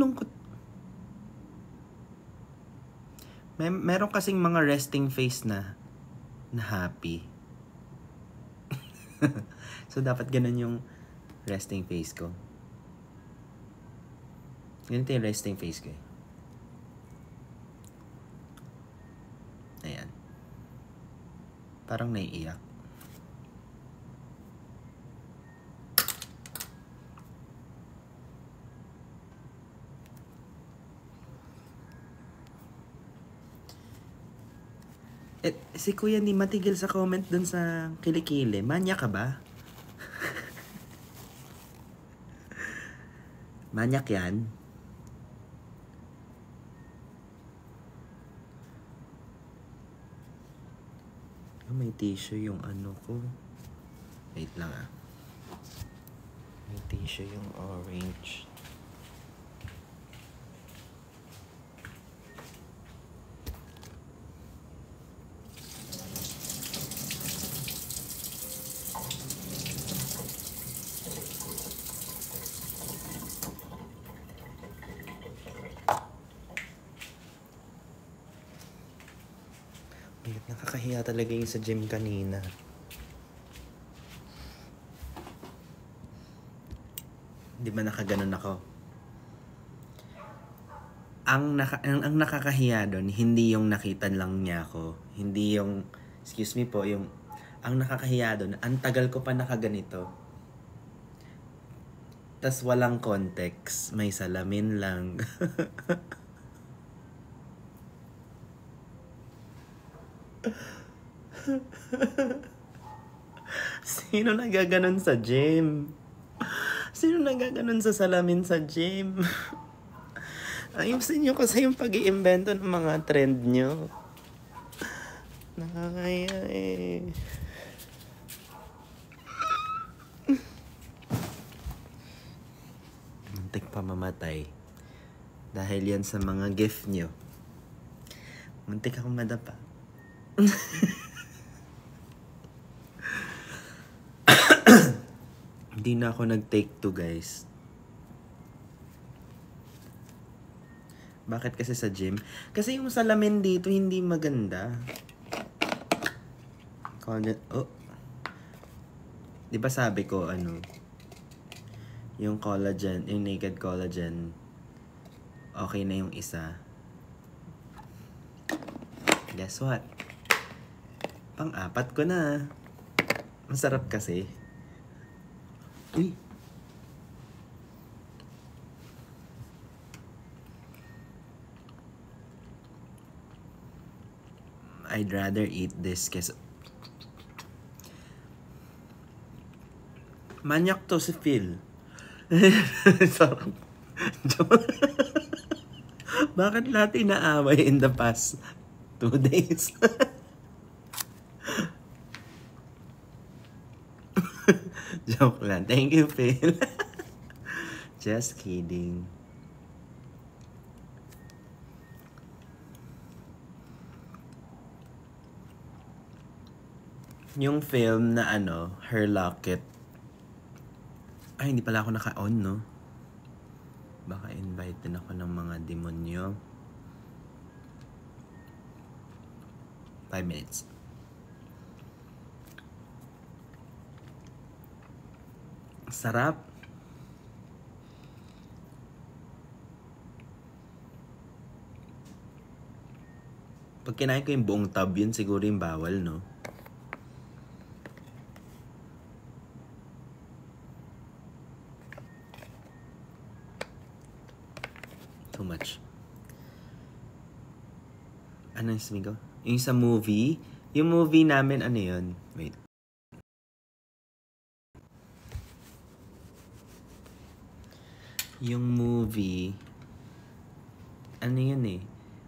lungkot. Meron kasing mga resting face na happy. So, dapat ganun yung resting face ko. Ganito yung resting face ko eh. Ayan. Parang naiiyak. Si Kuya hindi matigil sa comment dun sa kilikili. Manya ka ba? Manyak yan. Oh, may tissue yung ano ko. Wait lang ah. May tissue yung orange. Nakakahiya talaga yung sa gym kanina. Di ba nakaganon ako? Ang nakakahiya doon, hindi yung nakita lang niya ako. Hindi yung, excuse me po, yung, ang nakakahiya doon, ang tagal ko pa nakaganito. Tas walang context, may salamin lang. Sino nagaganon sa gym? Sino nagaganon sa salamin sa gym? Ayusin nyo kasi yung pag-iimbento ng mga trend nyo. Nakakaya eh. Muntik pa mamatay. Dahil yan sa mga gift nyo. Muntik akong madapa. Hindi na ako nag-take 2 guys. Bakit kasi sa gym? Kasi yung salamin dito hindi maganda. Oh. Di ba sabi ko ano? Yung collagen, yung naked collagen, okay na yung isa. Guess what? Pang-4 ko na. Masarap kasi. Uy. I'd rather eat this kasi manyak to si Phil. Sarap. Bakit lahat inaaway in the past 2 days? Joke lang. Thank you, Phil. Just kidding. Yung film na ano, Her Locket. Ay, hindi pala ako naka-on, no? Baka invite din ako ng mga demonyo. 5 minutes. Sarap. Pag kinain ko yung buong tub, yun siguro yung bawal, no? Too much. Ano yung smigo? Yung sa movie? Yung movie namin, ano yun? Wait. Yung movie, ano yun eh?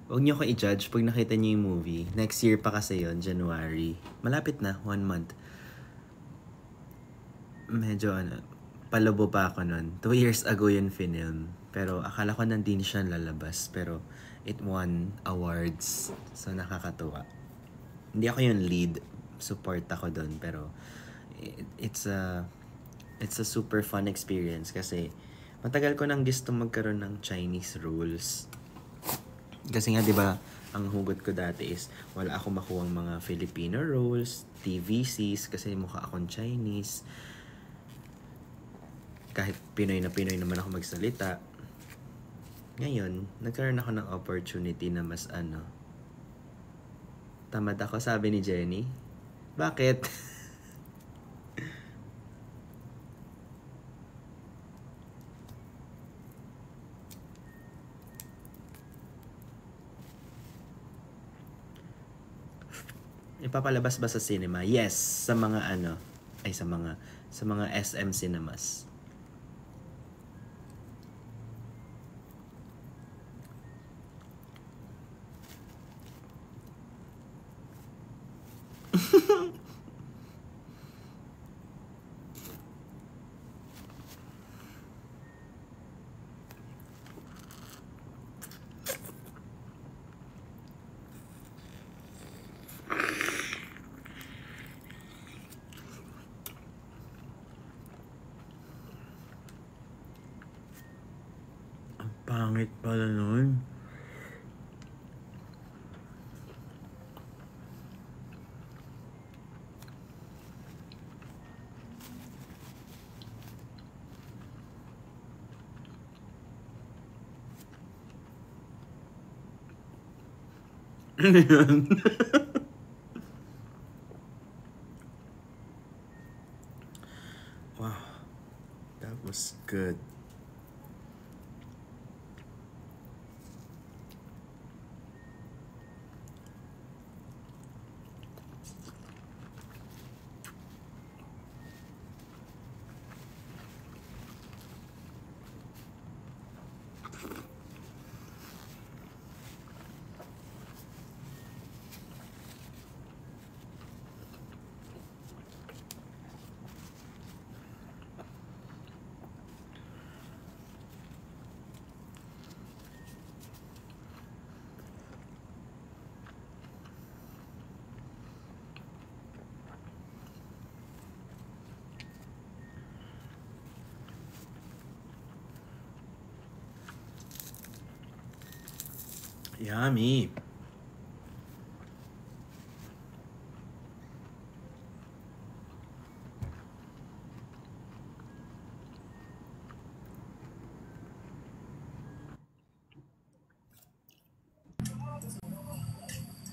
Huwag niyo ko i-judge pag nakita niyo yung movie. Next year pa kasi yun, January. Malapit na, 1 month. Medyo ano, palabo pa ako nun. 2 years ago yun film. Pero akala ko nandun siya lalabas. Pero it won awards. So nakakatuwa. Hindi ako yung lead. Support ako dun. Pero it's a super fun experience kasi Matagal ko nang gusto magkaroon ng Chinese rolls. Kasi nga, di ba, ang hugot ko dati is wala akong makuhang mga Filipino rolls, TVCs, kasi mukha akong Chinese. Kahit Pinoy naman ako magsalita. Ngayon, nagkaroon ako ng opportunity na mas tamad ako, sabi ni Jenny. Bakit? Ipapalabas ba sa cinema? Yes, sa mga sa mga SM cinemas. Pangit pala nun. Ano yun? Wow. That was good. Yummy.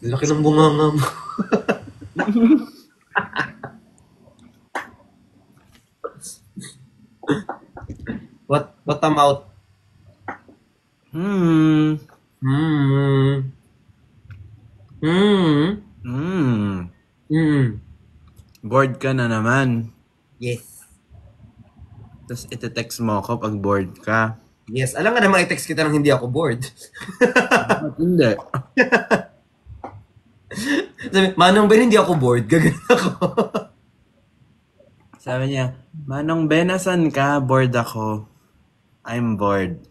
Laki ng bunganga mo. What amount? Bored ka na naman. Yes. Tapos ite-text mo ako pag bored ka. Yes. Alam nga naman i-text kita nang hindi ako bored. Hindi. Sabi, Manong Ben, hindi ako bored. Gagana ako. Sabi niya, Manong Ben, nasan ka? Bored ako. I'm bored.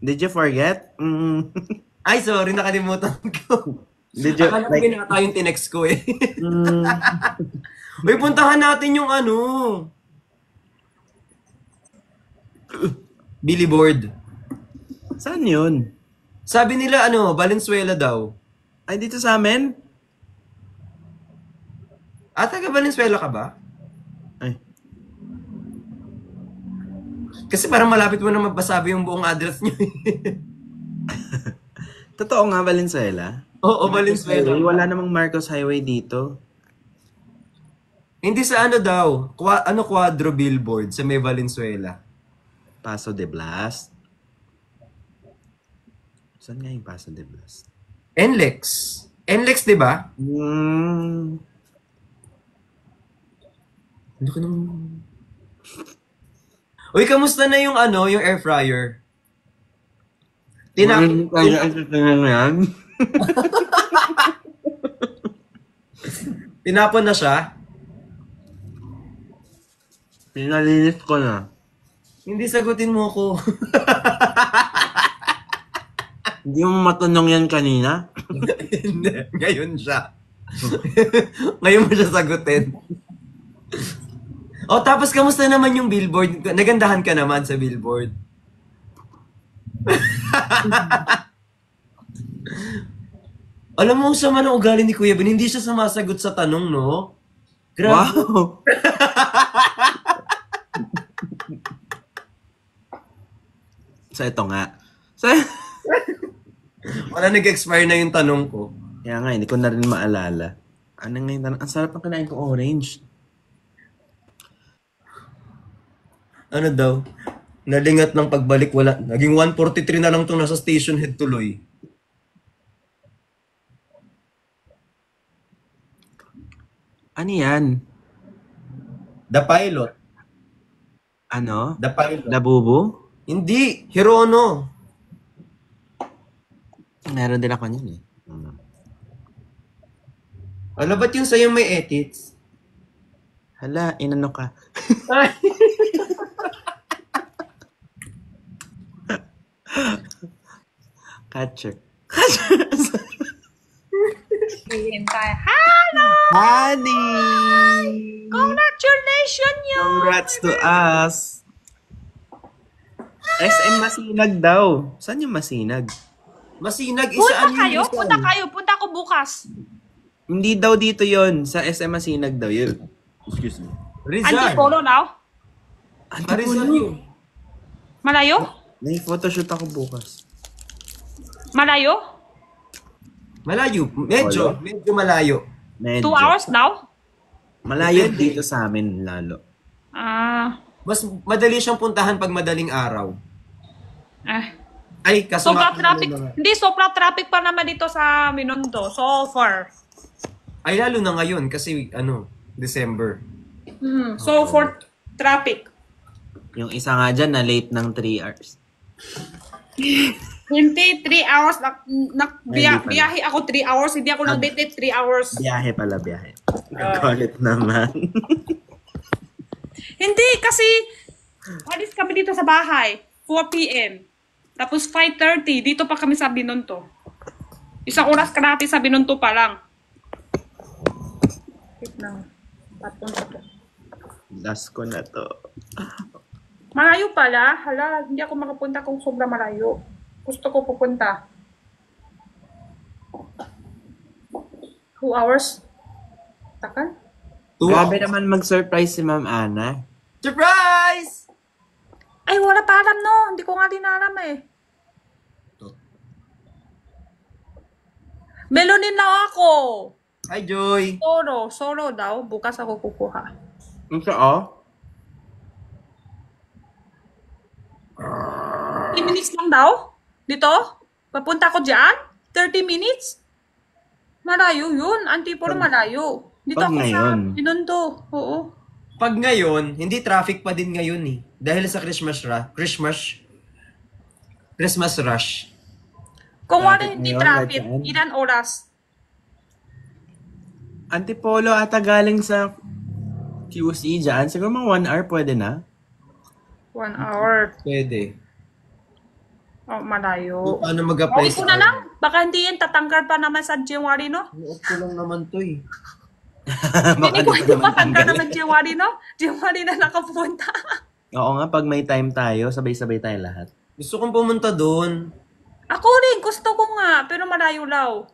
Did you forget? Ay, sorry, nakalimutan ko. Did you, Akala ko binata yung tinext ko eh. Uy, puntahan natin yung billboard. Saan yun? Sabi nila Valenzuela daw. Ay, dito sa amin? Taga Valenzuela ka ba? Ay. Kasi parang malapit mo na magpasabi yung buong address niyo. Totoo nga, Valenzuela? Oo, Valenzuela. Wala namang Marcos Highway dito. Hindi sa daw. Quadro billboard sa may Valenzuela. Paso de Blas? Saan nga yung Paso de Blas? NLEX. NLEX, di ba? Ano ka nang... Uy, kamusta na yung yung air fryer? Tinapon na siya? Pinalinis ko na. Hindi sagutin mo ko. Hindi mo matanong yan kanina? Hindi. Ngayon siya. Ngayon mo siya sagutin. Oh, tapos kamusta naman yung billboard? Nagandahan ka naman sa billboard. Alam mo, sama ng ugali ni Kuya Ben, hindi siya sumasagot sa tanong, no? Grabe. Wow! So, ito nga. So, Wala nag-expire na yung tanong ko. kaya nga, hindi ko na rin maalala. Ano nga yung tanong? Ang sarap ng kinain kong orange. Ano daw? Nalingat ng pagbalik, wala. Naging 1:43 na lang itong nasa station head tuloy. Ano yan? The Pilot. Ano? The Pilot. Labubo? Hindi, Hirono. Meron din ako niyan eh. Ano ba't yung sa'yo may edits? Hala, inano ka? Catcher. Hihintay. Hello! Honey! Congratulations yo! Congrats to us! SM Masinag daw. Saan yung Masinag? Masinag, Punta isaan kayo? yung Punta kayo. Punta ako bukas. Hindi daw dito yon sa SM Masinag daw yun. Excuse me. Rizal. Antipolo now? Rizal yun. Malayo? May photoshoot ako bukas. Malayo? Malayo. Medyo malayo. Medyo. 2 hours now? Malayo Depende. dito sa amin lalo. Mas madali siyang puntahan pag madaling araw. Ay, kaso Sobra nga- traffic. Hindi, sobra traffic pa naman dito sa Minondo. So far. Ay, lalo na ngayon kasi, December. So for traffic. Yung isa nga dyan na late ng 3 hours. Hindi, 3 hours. Hindi pala. Biyahe ako 3 hours. Hindi ako nag-date 3 hours. Biyahe pala, biyahe. Nagkalit naman. Hindi, kasi alis kami dito sa bahay. 4 p.m. Tapos 5:30, dito pa kami sa Binonto. Isang oras kalahati sa Binonto pa lang. Wait lang. Papunta ko. Last ko na to. Malayo pala. Hala, hindi ako makapunta kung sobrang malayo. Gusto ko pupunta. 2 hours? Takal? Grabe naman mag-surprise si Ma'am Ana. Surprise! Ay, wala pa alam no. Hindi ko nga din alam eh. Melonin na ako. Hi, Joy. Solo daw. Bukas ako kukuha. Ang sao? 30 minutes lang daw? Dito? Papunta ko dyan? 30 minutes? Malayo yun. Antipolo malayo. Dito Pag ako ngayon. sa Binondo. Oo. Pag ngayon, hindi traffic pa din ngayon eh. Dahil sa Christmas rush. Kung wala Traffic hindi ngayon, traffic, ganyan. ilan oras? Antipolo ata galing sa QC dyan. Siguro mga 1 hour pwede na. 1 hour. Pwede. Oh, malayo. Paano mag-apply Okay ko na lang. Baka hindi yan tatanggal pa naman sa January, no? Uot ko lang naman to eh. Hindi ko ito patanggal naman January, no? January na nakapunta. Oo nga, pag may time tayo, sabay-sabay tayo lahat. Gusto kong pumunta doon. Ako rin, gusto ko nga. Pero malayo law.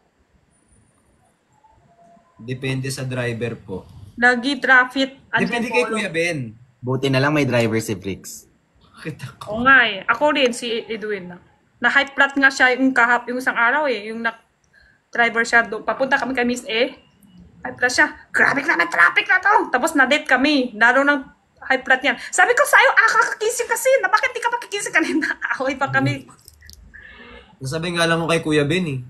Depende sa driver po. Lagi traffic. Depende kay Antipolo. Kuya Ben. Buti na lang may driver si Bricks. Kita ko. Oo nga eh. Ako rin, si Edwin. Na-high flat nga siya yung yung isang araw eh. Yung driver siya doon. Papunta kami kay Miss A. High flat siya. Grabe na, may traffic na to. Tapos na-date kami. Lalo ng high flat yan. Sabi ko sa'yo, kakakising kasi. Na bakit di ka pakikising kanina? Ahoy pa kami. Nasabi nga lang ko kay Kuya Ben eh.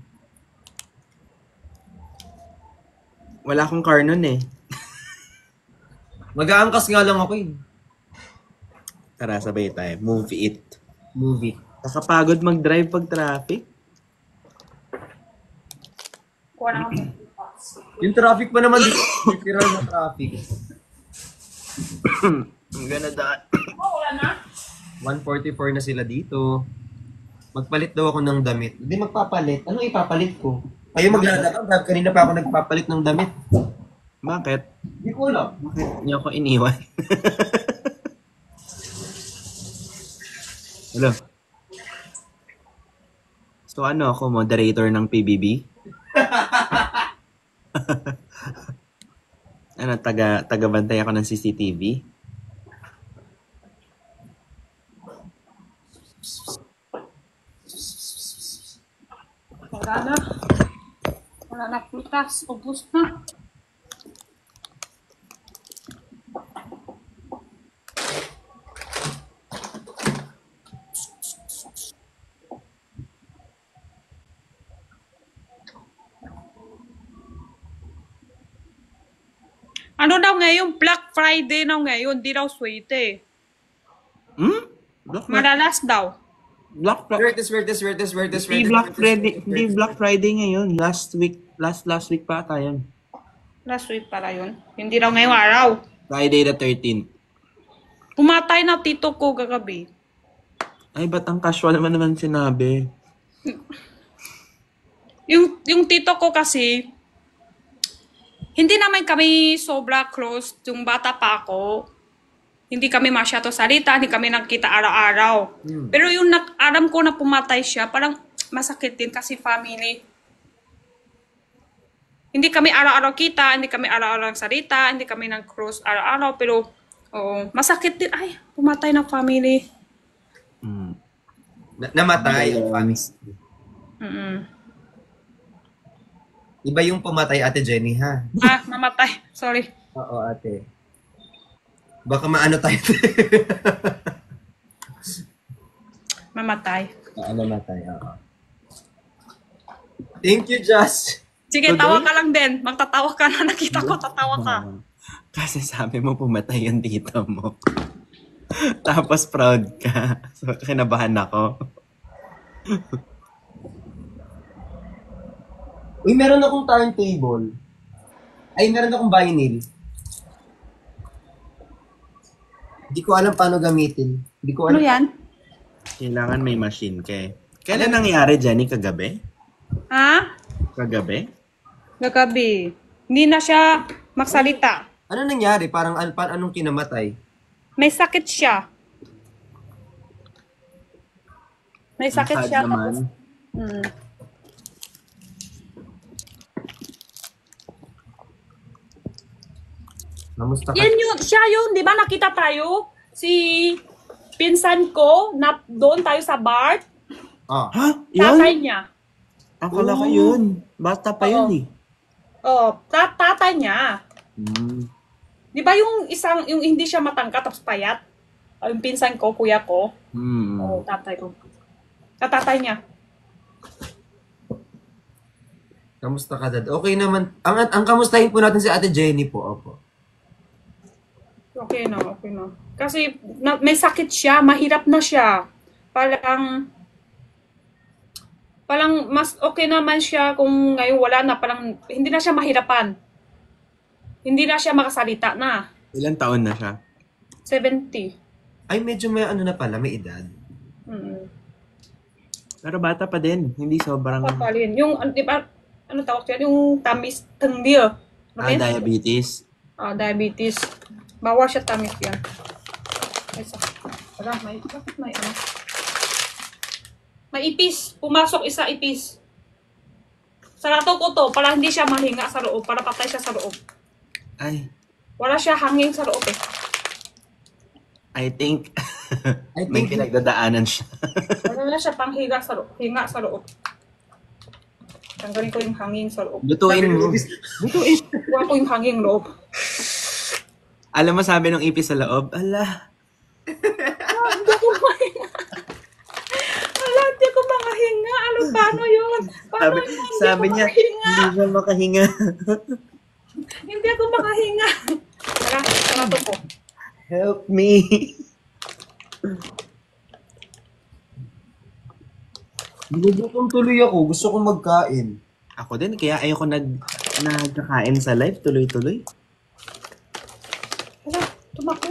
Wala akong car nun eh. Mag-aangkas nga lang ako eh. Tara, sabay tayo. Move it. Movie. Nakapagod mag-drive pag traffic. Kuha na ako. Yung traffic pa naman dito. Literal na traffic. I'm gonna die. Oh, wala na. 1:44 na sila dito. Magpalit daw ako ng damit. Hindi magpapalit. Anong ipapalit ko? Kayo maglalakad. Kanina pa ako nagpapalit ng damit. Bakit? Hindi ko alam. Bakit niyo ako iniwan? Hello? So ano ako, moderator ng PBB? Ano, taga-bantay ako ng CCTV? Wala na. Wala na prutas. Ubus na. Ano daw ngayon? Black Friday daw ngayon. Di daw sweet eh. Black Madalas daw. Where this? Hindi Black Friday ngayon. Last week pa ata yun. Last week para yun. Hindi daw ngayong araw. Friday the 13th. Pumatay na tito ko kagabi. Ay, ba't ang casual naman sinabi? Yung tito ko kasi, hindi naman kami sobra close yung bata pa ako. Hindi kami masyado salita, hindi kami nakita araw-araw. Pero yung alam ko na pumatay siya, parang masakit din kasi family. Hindi kami araw-araw kita, hindi kami araw-araw salita, hindi kami nag-close araw-araw, pero masakit din. Ay, pumatay ng family. Namatay ang family. Iba yung pumatay, Ate Jenny, ha? Namatay. Sorry. Oo, ate. Baka maano tayo. Mamatay. Namatay, oo. Thank you, Josh. Sige, tawa ka lang din. Magtatawa ka na. Nakita ko, tatawa ka. Kasi sabi mo pumatay yung tito mo. Tapos proud ka. So, kinabahan ako. Uy, meron akong turntable. Ay, meron akong vinyl. Hindi ko alam paano gamitin. Hindi ko Ano alam. yan? Kailangan may machine ka eh. Kailan nangyari, Jenny? Kagabi? Ha? Kagabi? Gagabi. Hindi na siya magsalita. Ano nangyari? Parang anong kinamatay? May sakit siya. May sakit Ang sad siya. naman. Tapos, Namusta ka? yan yun, siya yun, di ba nakita tayo? Si pinsan ko, na doon tayo sa bar, Ah. Ha? tatay Yun? niya. Akala ko yun. Bata pa yun eh. Tatay niya. Di ba yung hindi siya matangka tapos payat? Yung pinsan ko, kuya ko. Tatay ko. Tatay niya. Kamusta ka, Dad? Okay naman. Ang kamustahin po natin si Ate Jenny po. Opo. Okay na. Kasi may sakit siya, mahirap na siya. Parang mas okay naman siya kung ngayon wala na, parang hindi na siya mahirapan. Hindi na siya makasalita na. Ilan taon na siya? 70. Ay, medyo may ano na pala, may edad. Pero bata pa din. Hindi sobrang... Papalin. Yung, di ba, ano tawag yan? Yung tamis, tengdio. diabetes. Diabetes. Bawal siya tamis yan. Bakit may ano? May ipis. Pumasok isa ipis. Sarado ko to, para hindi siya mahinga sa loob, para patay siya sa loob. Ay, Wala siya hangin sa loob eh. I think I may think pinagdadaanan siya. Wala na siya pang hinga sa loob. Tanggalin ko yung hangin sa loob. Lutuin mo. Kuha ko yung hangin loob. Alam mo sabi ng ipis sa loob, ala, Hindi ako mahinga. Hindi ako makahinga. Ano, paano yun? sabi niya, hindi siya makahinga. Hindi ako makahinga. Sarado ko. Help me. Gugutom tuloy ako. Gusto kong magkain. Ako din, kaya ayoko nagkakain sa live, tuloy-tuloy. Tumakbo.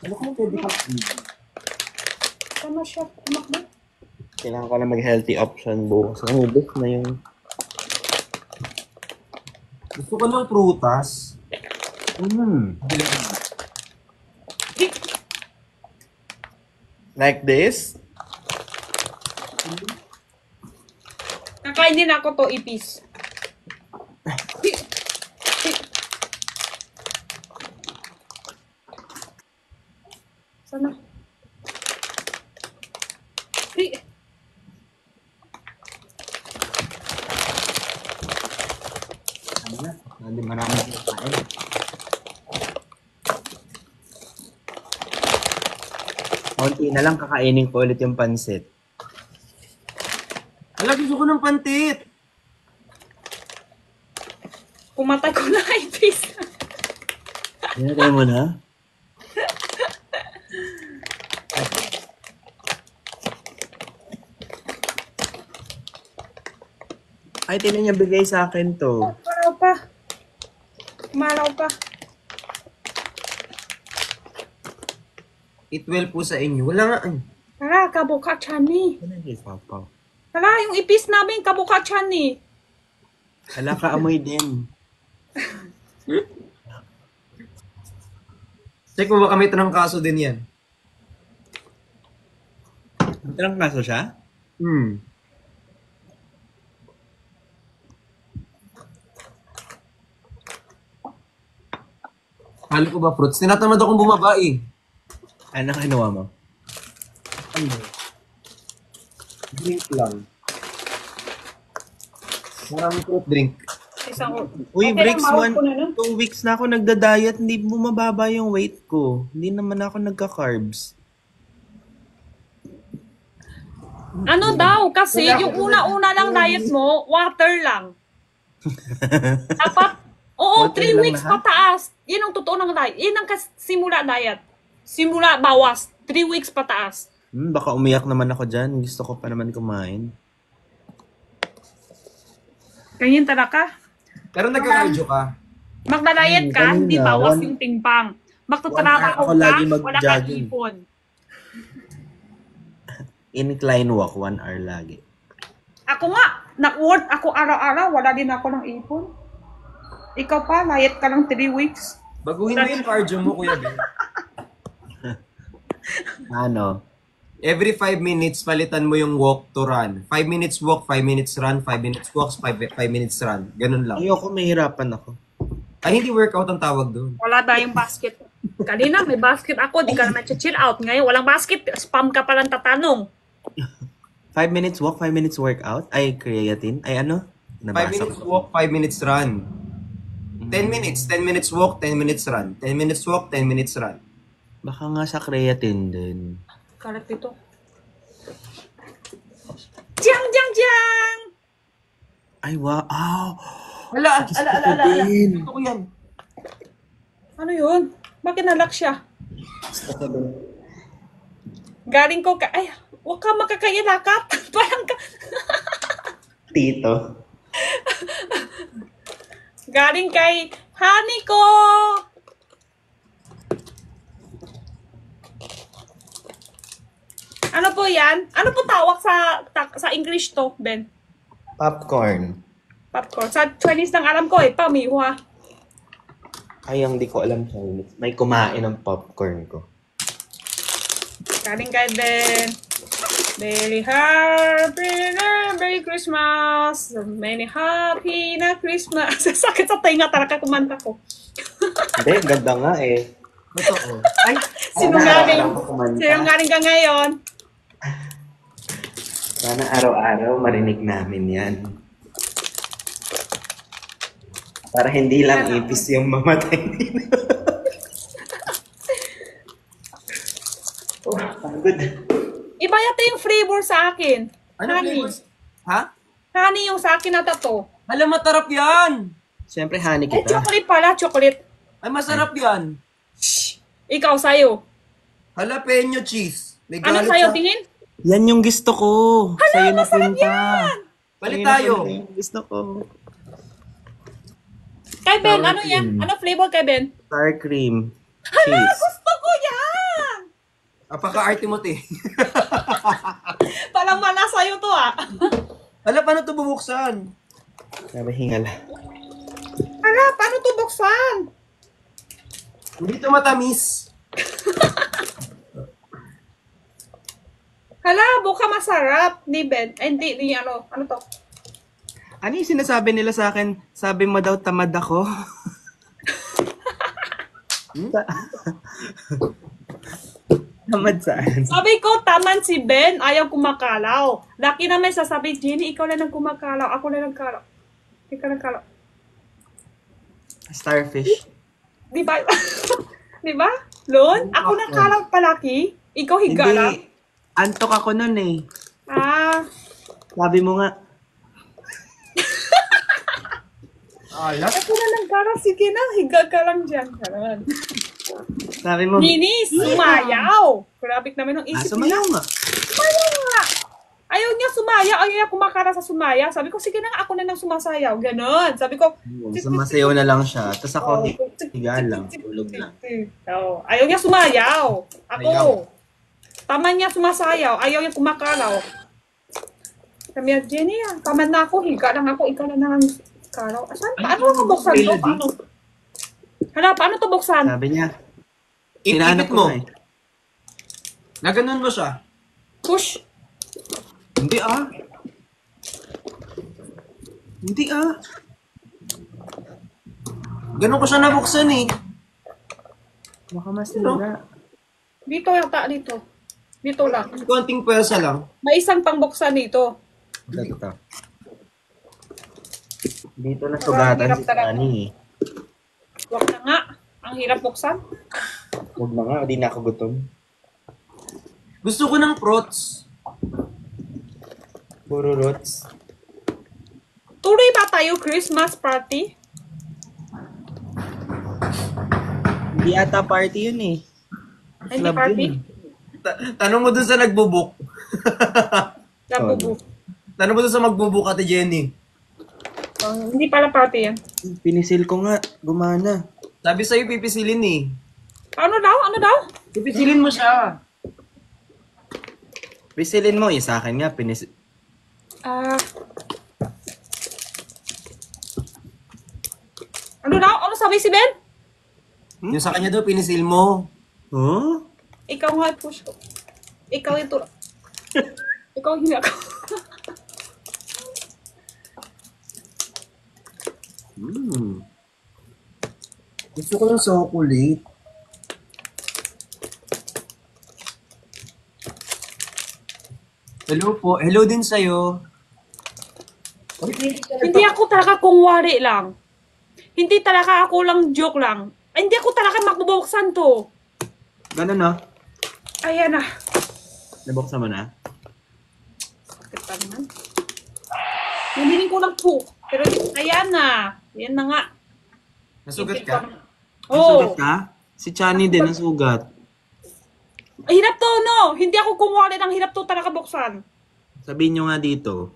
Ano kung pwede ka? Tama siya. Tumakbo. Kailangan ko na mag-healthy option bukas. Ubus na yung... Gusto ko ng prutas. Like this? Kakain din ako to, ipis. Sana. Ano na? Hindi marami kain. Konti na lang kakainin ko ulit yung pansit. Ala, gusto ko ng pantit. Pumatay ko na, ipis. Hinatay mo na? Ay, tinan niya bigay sa akin to. Malaw pa. Malaw pa. Eat well po sa inyo. Wala nga. Tara, kabuka chan ni. Ano yung papaw? Tara, yung ipis namin, kabuka chan ni. Hala ka, amoy din. Check mo baka may trangkaso din yan. Ilang kaso siya? Halo ko ba fruits? Tinatamad akong bumaba eh. Ano kinuha mo? Ano? Drink lang. Maraming fruit drink. Isang Uy, Okay Bricks, lang, mahal ko na nun. 2 weeks na ako nagda-diet, hindi bumababa yung weight ko. Hindi naman ako nagka-carbs. Ano daw? Kasi yung una-una lang diet mo, water lang. Dapat, oo, Water 3 lang weeks lahat? pataas. Yan ang totoo ng diet. Yan ang simula diet. Simula bawas. 3 weeks pataas. Baka umiyak naman ako dyan. Gusto ko pa naman kumain. Ganyan talaga. Pero nagka-cardio ka. Magda-diet ka, ganun hindi na. bawas One- yung timbang. 1 Magtatrabaho hour ako ka, lagi wala kang mag-jogging. ipon. Incline walk, 1 hour lagi. Ako nga, na-work ako araw-araw, wala din ako ng ipon. Ikaw pa, diet ka lang 3 weeks. Baguhin mo yung cardio mo, Kuya Ben. Ano? Every 5 minutes, palitan mo yung walk to run. 5 minutes walk, 5 minutes run, 5 minutes walk, 5 minutes run. Ganun lang. Ayoko, mahirapan ako. Ay, hindi workout ang tawag doon. Wala tayong basket. Kanina may basket ako, di ka naman chill out. Ngayon, walang basket, spam ka palang tatanong. 5 minutes walk, 5 minutes workout. Ay, creatine. Ay, ano? 5 Nabasa minutes ko. walk, 5 minutes run. 10 minutes, 10 minutes walk, 10 minutes run. 10 minutes walk, 10 minutes run. Baka nga sa creatine din. Karat ito. Jang, jang, jang! Ay, wow. Ala. Gusto ko yan. Ano yun? Bakit nalak siya? Galing ko ka... Ay, huwag ka makakayalakap. Parang ka... Tito. Galing kay honey ko! Ano po yan? Ano po tawag sa English to, Ben? Popcorn. Popcorn. Sa Chinese lang alam ko eh, pamihwa. Ay, hindi ko alam Chinese. May kumain ng popcorn ko. Galing kay Ben. Very happy na Merry Christmas. Many happy na Christmas. Sakit sa tainga talaga kumanta ko. Hindi, ganda nga eh. Totoo. Ay, Sinungaling. Araw-araw kumanta. Sinungaling ka ngayon. Sana araw-araw marinig namin yan. Para hindi lang ipis yung mamatay nila. Oh, pagod. Iba yata yung flavor sa akin. ano Honey. flavors? Ha? Honey yung sa akin na to. Hala, matarap yan. Siyempre, honey Eh, kita. chocolate pala, chocolate. Ay, masarap yan. Shh. Ikaw, sa'yo. Jalapeno cheese. May Ano galit sa'yo, sa- tingin? Yan yung gusto ko. Sa'yo na masarap punta. Balik Sa'yo na tayo. punta yung gusto ko. Kay Ben, Sour ano yan? cream. Ano flavor kay Ben? Sour cream. Hala, Cheese. gusto ko yan! Apaka-arte mo, te. Parang mana sa'yo to ah. Hala, paano ito bubuksan? Sabi, hingal. Ay, Hala, paano to buksan? Hindi to matamis. Hala, buka masarap ni Ben. Ay, hindi, ni ano. Ano to? Ano yung sinasabi nila sa akin? Sabi mo daw tamad ako. Tamad saan? Sabi ko, taman si Ben, ayaw kumakalaw. Laki na may sasabi, Jenny, ikaw lang ang kumakalaw. Ako lang nagkalaw. Ikaw nagkalaw. Starfish. Di ba? Di ba? Lon, ako nagkalaw palaki. Ikaw higa lang. Hindi. Antok ako nun eh. Ah, Sabi mo nga. Alas. ako na nagkalaw. Sige na, higa ka lang dyan. Karan. Sabi mo. Ninis, sumayaw. Grabe naman ang isip niya. Sumayaw nga. Sumayaw nga. Ayaw niya sumayaw. Ayaw niya kumakara sa sumayaw. Sabi ko, sige na nga, ako na nang sumasayaw. Ganon. Sabi ko, Sumasayaw na lang siya. Tapos ako, higa lang. Tulog lang. oh, ayaw niya sumayaw. Ayaw. Ako. Tama niya sumasayaw. Ayaw niya kumakalaw. Sabi niya, Jenny, tamad na ako. Higa lang ako. Ikaw na nang kalaw. Asan? Paano ako buksan to? Paano? Hala, paano to buksan? Sabi niya. Ipit ko mo. nga eh. Naganon mo siya. Push. Hindi ah. Hindi ah. Ganon ko siya nabuksan eh. Baka masira. Dito yata, dito. Dito lang. Konting pwersa lang. May isang pangbuksan dito. Ito. Dito na sugatan Hirap si talaga. Sunny eh. Wag na nga. Ang hirap buksan. Huwag na nga, di na ako gutom. Gusto ko ng prots. Puro rots. Tuloy ba tayo Christmas party? Hindi ata party yun eh. Hindi Club party? yun Tanong mo dun sa nagbubuk. Labubu. Tanong mo dun sa magbubuk, Ate Jenny. Hindi pala party yan. Pinisil ko nga, gumana. Sabi sa'yo, pipisilin eh. Ano daw? Ano daw? Pipisilin mo siya. Pisilin mo, sa akin nga, Ah. Ano daw? Ano sabi si Ben? Yung sa kanya daw, pinisil mo. Huh? Ikaw nga push ko. Ikaw ito. Ikaw hindi ako. Gusto ko ng chocolate. Hello po. Hello din sa'yo. Hindi ako talaga kung wari lang. Hindi talaga ako lang joke lang. Ay, hindi ako talaga magbubuksan to. Ganun no? Ayan na. Nabuksan mo na? Sakit pa naman. Nabiling ko lang po. Pero ayan na. Ayan na nga. Nasugat ka? Oo. Nasugat ka? Si Chani din nasugat. Ay, hirap to, no? Hindi ako kumuha ng hirap to talaga buksan. Sabihin nyo nga dito.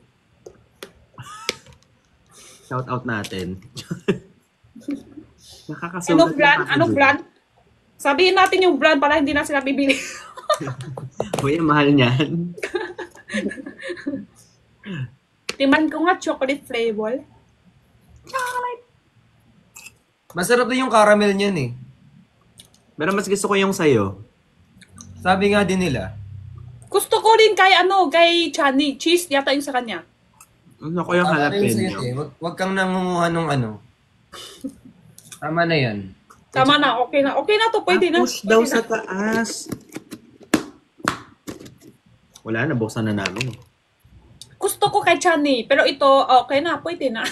Shout out natin. Nakakasugat. Anong brand? Anong brand? Sabihin natin yung brand para hindi na sila bibili. Uy, ang mahal niyan. Timan ko nga chocolate flavor. Chocolate. Masarap din yung caramel niyan eh. Pero mas gusto ko yung sayo. Sabi nga din nila. Gusto ko rin kay kay Chani. Cheese yata yung sa kanya. Ano ko yung Tama na yun sa'yo, jalapeno? eh. Wag kang nangunguha ng ano. Tama na yan. Tama na, okay na. Okay na to, pwede na. Push daw Pwede sa na. taas. Wala, nabuksan na namin. Gusto ko kay Chani, pero ito, okay na, pwede na.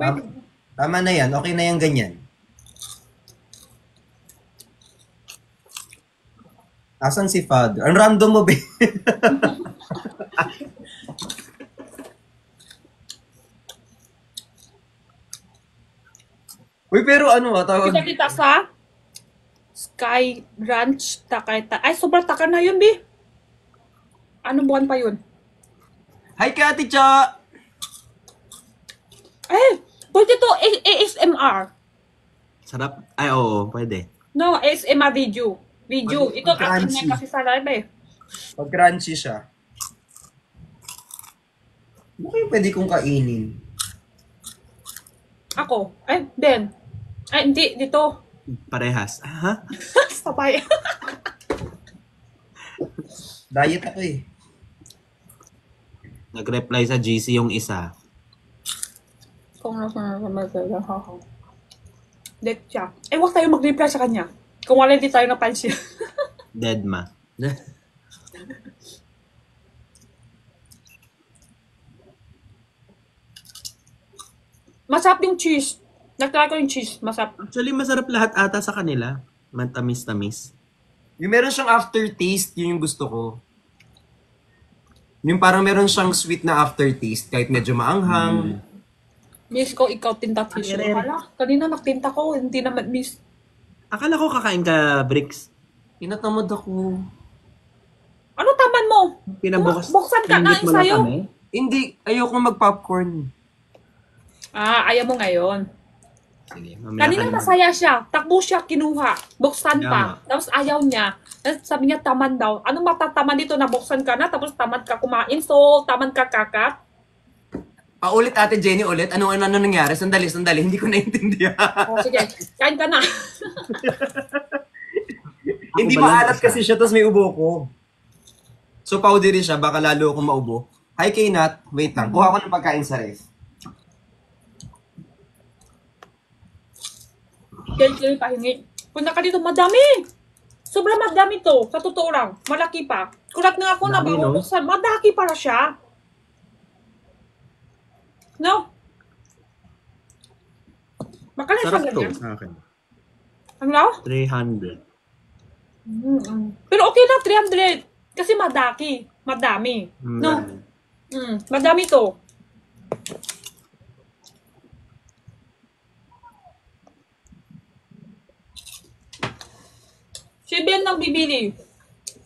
Pwede. Tama na yan. Okay na yan ganyan. Asan si Father? Ang random mo, be. Uy, pero ano tawag? Kita sa Sky Ranch Takayta. Ay, sobrang taka na yun, Bi. Anong buwan pa yun? Hi, Kati Cha! Eh, pwede to ASMR. Sarap. Ay, oo, pwede. No, ASMR video. Video. Ito, akin Crunchy. niya kasi sa live eh. Pag crunchy siya. Ano kayo pwede kong kainin? Ako. Ay, Ben. Ay, hindi. Dito. Parehas. Ha? Sabay. Diet ako eh. Nag-reply sa GC yung isa. Kung nasa masaya, haha. Dead siya. Eh, wag tayo mag-reply sa kanya. Kung wala, hindi tayo napansin. Dead ma. Masarap yung cheese. Nagtry ko yung cheese. Masarap. Actually, masarap lahat ata sa kanila. Matamis-tamis. Yung meron siyang aftertaste, yun yung gusto ko. Yung parang meron siyang sweet na aftertaste, kahit medyo maanghang. Miss ko, ikaw tinta tissue. Hala, kanina naktinta ko. Hindi naman miss. Akala ko kakain ka, Bricks. Tinatamad ako. Ano taman mo? Pinabukas. Buksan ka na pinindot mo lang sa'yo. kami. Hindi, ayoko mag-popcorn. Ah, ayaw mo ngayon. Sige, mamaya Kanina ka na. masaya siya. Takbo siya, kinuha. Buksan pa. Tama. Tapos ayaw niya. Tapos sabi niya, tamad daw. Anong matataman dito na buksan ka na, tapos tamad ka kumain, so tamad ka kakat? Ulit Ate Jenny, ulit. Ano nangyari? Sandali. Hindi ko naintindihan. O, sige. Kain ka na. Hindi ba lang maalat isa? kasi siya, tapos may ubo ko. So, powdery siya, baka lalo akong maubo. Hi, Kaynat. Wait lang, kuha ko ng pagkain sa ref. Kaya pahingi. Punta ka dito, madami. Sobrang madami to. Sa totoo lang. Malaki pa. Kulat nga ako na Dami, no? buksan. Madaki para siya. No? Makalit sa Sarap to ganyan. sa akin. Ano? 300. Pero okay na, 300. Kasi madaki. Madami. No? Madami to. Si Ben nang bibili.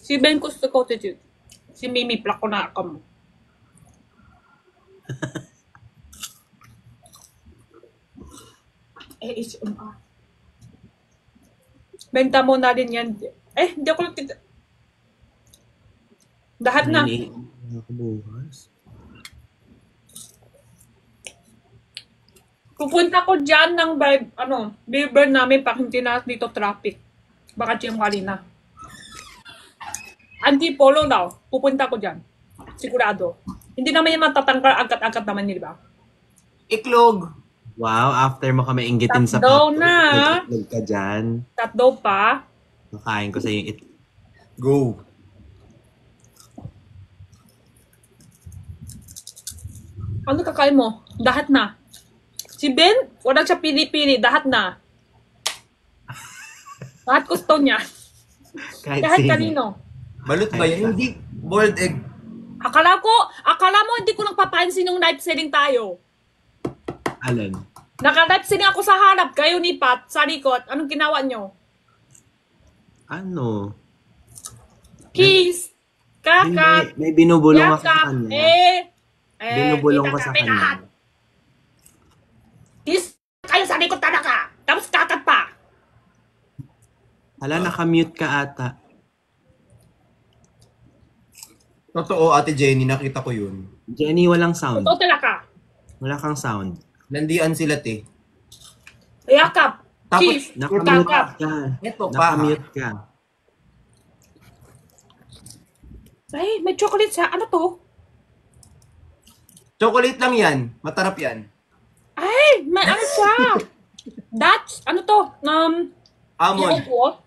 Si Ben gusto ko ito. Si Mimi plak ko na ako mo. ASMR. Benta mo na din yan. Hindi ako nagtita. Lahat na. Bukas. Pupunta ko dyan ng Beaver namin pag hindi na dito traffic. Baka dyan kanina. Antipolo daw. Pupunta ko dyan. Sigurado. Hindi naman yung matatanggal agad-agad naman, di ba? Iklog. Wow, after mo kami inggitin sa Tatlo pato, na. nag-itlog ka dyan. Tatlo pa. Nakain ko sa yung itlog. Go. Ano kakain mo? Dahat na. Si Ben, wala siya pili-pili. Dahat na. Dahat gusto niya. Kahit Dahat sino. kanino. Balot ba yan? Hindi. Boiled egg. Akala mo hindi ko nagpapansin yung live selling tayo. Alin? Naka-live selling ako sa harap. Kayo ni Pat, sa likod. Anong ginawa nyo? Ano? Kiss. Kakat. May binubulong ako sa Yakap. kanya. Binubulong ko kita sa kami lahat. kanya. Kiss kayo sa likod talaga. Tapos kakat pa. Hala, nakamute ka ata. Totoo, Ate Jenny, nakita ko yun. Jenny, walang sound. Totoo talaga. Wala kang sound. Nandiyan sila, te. Yakap. Tapos, Kiss. Nakamute Kakap. ka. Ito pa. Nakamute ka. Ay, may chocolate siya. Ano to? Chocolate lang yan. Matarap yan. Ay, may ano siya. That's, ano to? Almond. What?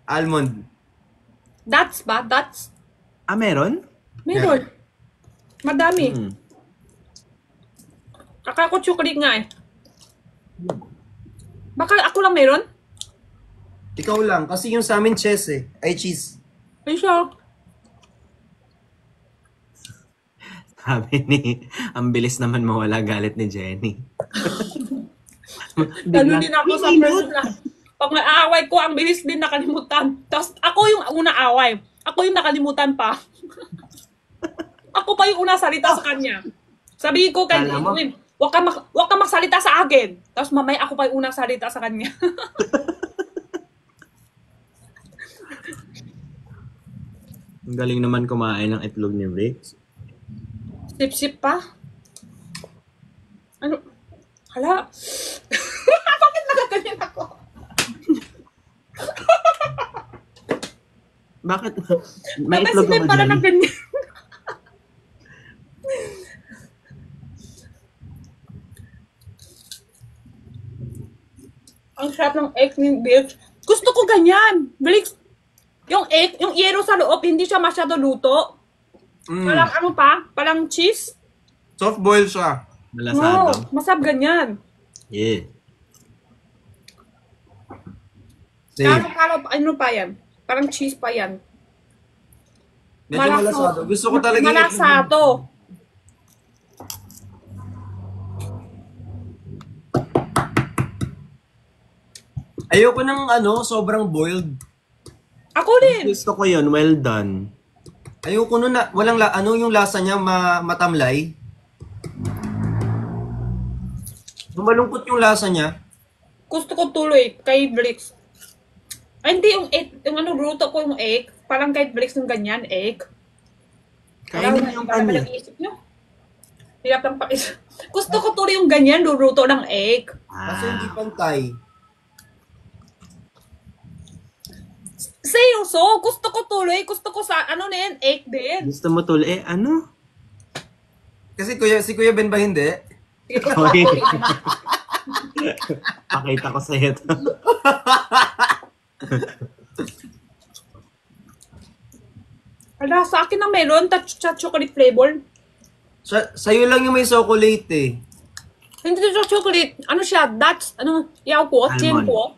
Almond. That's ba? That's. Ah, meron? Meron. Madami. Hmm. Akala ko chocolate nga eh. Baka ako lang meron? Ikaw lang. Kasi yung sa amin, cheese eh. Ay, cheese. Ay siya. Sabi ni, ang bilis naman mawala galit ni Jenny. Ganun din ako sa personal. Pag naaaway ko, ang bilis din nakalimutan. Tapos ako yung una away. Ako yung nakalimutan pa. Ako pa yung una salita sa kanya. Sabihin ko kay Kala mo? Edwin, wag ka magsalita sa akin. Tapos mamaya ako pa yung unang salita sa kanya. Ang galing naman kumain ng itlog ni Bricks. Sip-sip pa. Ano? Hala. Bakit? May Tapos itlog hindi ka ba pala dyan? ng ganyan. Ang sarap ng egg ni Bilks. Gusto ko ganyan. Bilks, yung egg, yung yero sa loob, hindi siya masyado luto. Parang ano pa? Parang cheese. Soft boil siya. Malasado. Masarap ganyan. Yeah. Same. Ano pa yan? Parang cheese pa yan. Medyo malasado. Gusto ko talaga yung Malasado. Ayoko ng sobrang boiled. Ako din. Gusto ko yun, well done. Ayoko nun na, walang yung lasa niya matamlay. Malungkot yung lasa niya. Gusto ko tuloy kay Blix. Ay, hindi yung egg, yung luto ko yung egg. Parang kay Blix yung ganyan, egg. Kainin niyo yung kanya. Isip nyo. Hirap lang pakisip. Gusto ko tuloy yung ganyan, luto ng egg. Kasi hindi pantay. Seryoso, gusto ko tuloy. Gusto ko sa, na yan, egg din. Gusto mo tuloy? Ano? Kasi si Kuya Ben ba hindi? Hoy. Pakita ko sa'yo ito. Ala, sa akin na meron, chocolate flavor. Sa'yo lang yung may chocolate eh. Hindi ito chocolate. Ano siya? That's, yaw ko, chin ko.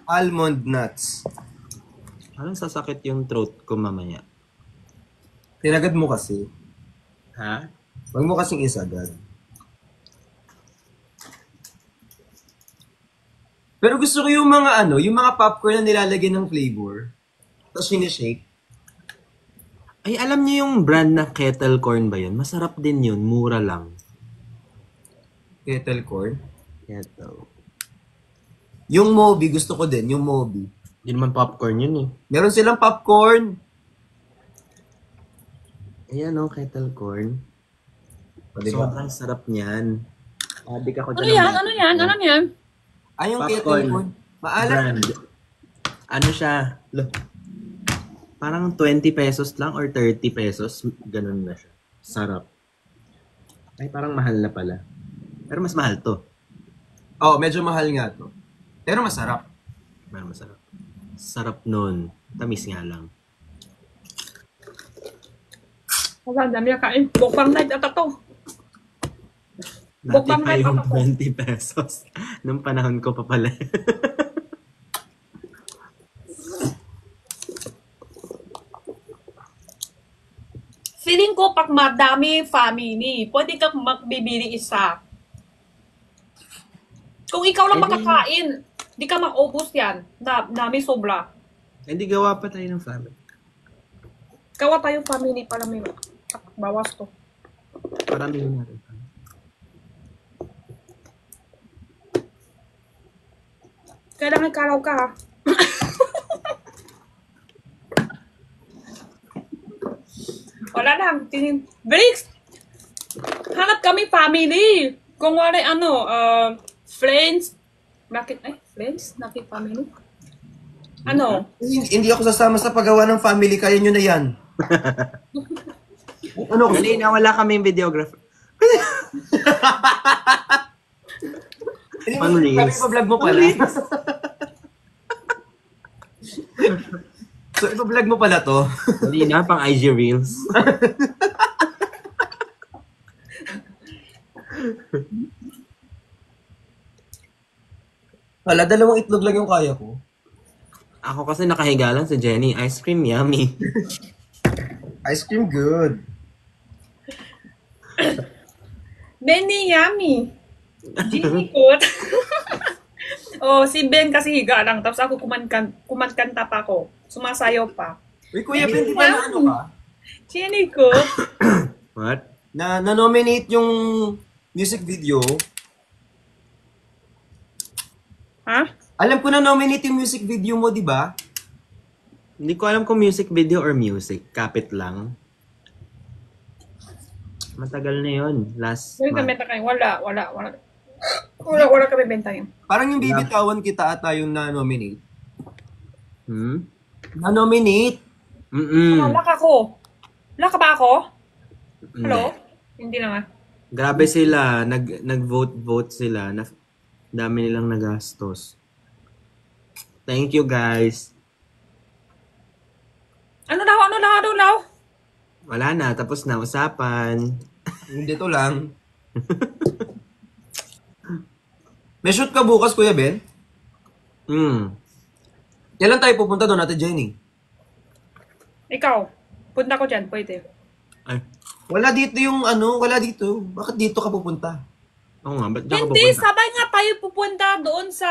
Almond nuts. Parang sasakit yung throat ko mamaya. Tinagad mo kasi. Ha? Huwag mo kasing isagad. Pero gusto ko yung mga yung mga popcorn na nilalagyan ng flavor. Tapos sinishake. Ay, alam niyo yung brand na kettle corn ba yun? Masarap din yun. Mura lang. Kettle corn. Kettle. Yung Moby, gusto ko din. Yung Moby. Hindi naman popcorn yun eh. Meron silang popcorn. Ayan o, kettle corn. O, diba? Sobrang sarap niyan. Adik ako Ano dyan. yan? Ano yan? Ano yan? Ay, yung Popcorn. kettle corn. Maalat. Brand. Ano siya? Look. Parang 20 pesos lang or 30 pesos. Ganun na siya. Sarap. Ay, parang mahal na pala. Pero mas mahal to. Oh, medyo mahal nga to. Pero masarap. Pero masarap. Sarap nun. Tamis nga lang. Wala, dami na kain. Bukbang night ata to. Dati Bukbang pa night yung ako. 20 pesos. Nung panahon ko pa pala. Feeling ko pag madami family, pwede kang magbibili isa. Kung ikaw lang makakain, di ka maubos yan. Dami sobra. Hindi gawa pa tayo ng family. Kawa tayo family para may bawas to. Parami na rin. Kailangan karaw ka ha. Wala lang. Tingin. Bricks! Hanap kami family. Kung wala friends. Bakit? Friends? Nakit family? Ano? Hindi ako sasama sa paggawa ng family. Kaya nyo na yan. Ano? Kanina wala kaming videographer. Pang reels. Ipa-vlog mo pala. So, ipa-vlog mo pala to. Hindi na, pang IG Reels. Wala, 2 itlog lang yung kaya ko. Ako kasi nakahiga lang sa Jenny. Ice cream, yummy. Ice cream good. Benny Yummy. Jimmy Coot. Oh, si Ben kasi higa lang. Tapos ako kumanta pa ako. Sumasayaw pa. Uy, Kuya Ben, di ba na ano ka? Jimmy Coot. What? Na-nominate yung music video. Ha? Alam ko na-nominate yung music video mo, di ba? Hindi ko alam kung music video or music. Kapit lang. Matagal na yun. Last Wala month. kami benta kayo. Wala kami benta yun. Parang yung bibitawan kita ata yung na-nominate. Hmm? Na-nominate. Lock ako. Lock ba ako? Hello? Hindi. Hindi naman. Grabe sila. Nag-vote sila. Dami nilang nagastos. Thank you, guys. Ano daw? Wala na. Tapos na usapan. Hindi to lang. May shoot ka bukas, Kuya Ben? Kailan tayo pupunta doon, Ate Jenny? Ikaw, punta ko dyan, pwede. Ay. Wala dito yung wala dito. Bakit dito ka pupunta? Oo nga. Ba't ka Hindi, pupunta? sabay nga tayo pupunta doon sa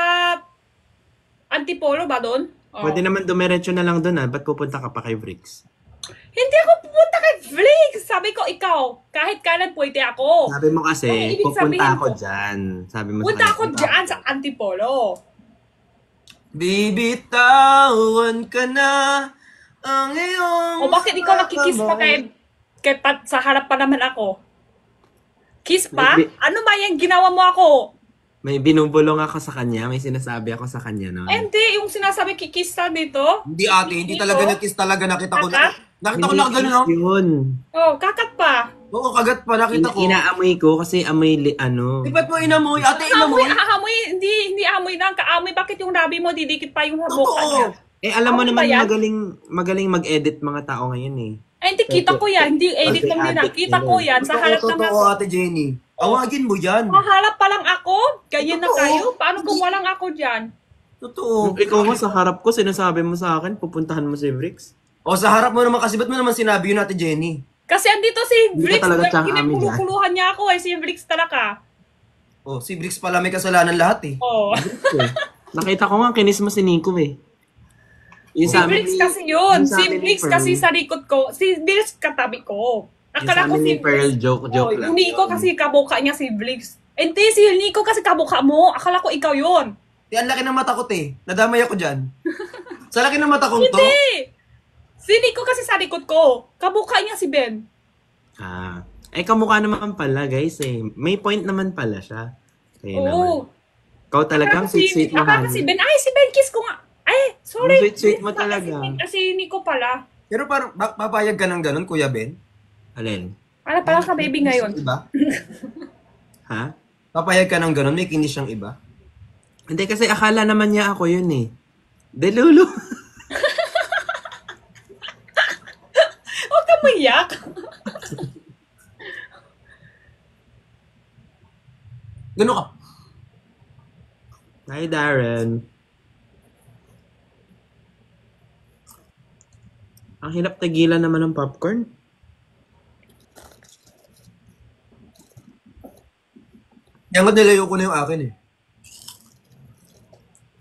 Antipolo ba doon? Oh. Pwede naman dumiretso na lang doon Ba't pupunta ka pa kay Bricks? Hindi ako pupunta kay Flix! Sabi ko, ikaw, kahit kailan pwede ako. Sabi mo kasi, Ano ibig pupunta sabihin ako ko? dyan. Sabi mo Punta sa ako dyan sa Antipolo. Bibitawan ka na ang iyong... O bakit ikaw nakikiss pa sa harap pa naman ako? Kiss pa? Ano ba yung ginawa mo ako? May binubulong ako sa kanya. May sinasabi ako sa kanya, no? Hindi, yung sinasabi kikis sa dito. Hindi ate, hindi talaga nag-kiss talaga. Nakita ko na. Kakat? Nakita ko na gano'n, no? Yun. Oh, kakat pa. Oo, kagat pa. Nakita ko. Inaamoy ko kasi amoy Di ba't mo inamoy? Ate, inamoy? Amoy, hindi amoy lang. Kaamoy, bakit yung labi mo didikit pa yung boka niya? Totoo. Alam mo Amoy naman ba yan? magaling mag-edit mga tao ngayon eh. Ay, hindi, kita ko yan. Hindi edit lang din. Kita ko yan. Sa harap lang Totoo, ako. Ate Jenny. Awagin mo yan. Mahalap pa lang ako? Ganyan na Totoo. kayo? Paano kung walang ako dyan? Totoo. Ikaw nga sa harap ko, sinasabi mo sa akin, pupuntahan mo si Bricks. O, sa harap mo naman kasi, ba't mo naman sinabi yun, Ate Jenny? Kasi andito si Hindi Brix. ka talaga tsang amin yan. Kinakuluhan niya ako eh. Si Brix talaga. O, si Bricks pala may kasalanan lahat eh. Oh. Nakita ko nga, kinis mo si Nico eh. Yung Si sa amin Brix ni- kasi yun. yung sa Si amin ni Brix Pearl. kasi sa likod ko. Si Brix katabi ko. Yung sa Akala ko amin si ni Pearl, Brix. joke lang. Yung Nico yun. kasi kabuka niya si Brix. Hindi, si Nico kasi kabuka mo. Akala ko ikaw yun. Ang laki ng mata ko, te. Nadamay ako dyan. Sa laki ng mata kong to. Hindi! Si Nico kasi sa likod ko. Kabuka niya si Ben. Kamukha naman pala guys eh. May point naman pala siya. Kaya naman. Oo. Ikaw talagang sweet mo, Akala si Ben. Ay, si Ben kiss ko nga. Ay, sorry. Ang sweet mo talaga. Si Nico pala. Pero parang, papayag ka ng ganun, Kuya Ben? Alin? Ano pala ka baby ngayon? Iba? Ha? Papayag ka ng ganun, may kinis siyang iba? Hindi kasi akala naman niya ako yun eh. Delulu. Huwag ka mayak. Ganun ka. Hi Darren. Ang hirap tagilan naman ng popcorn. Yan ko nilayo ko na yung akin eh.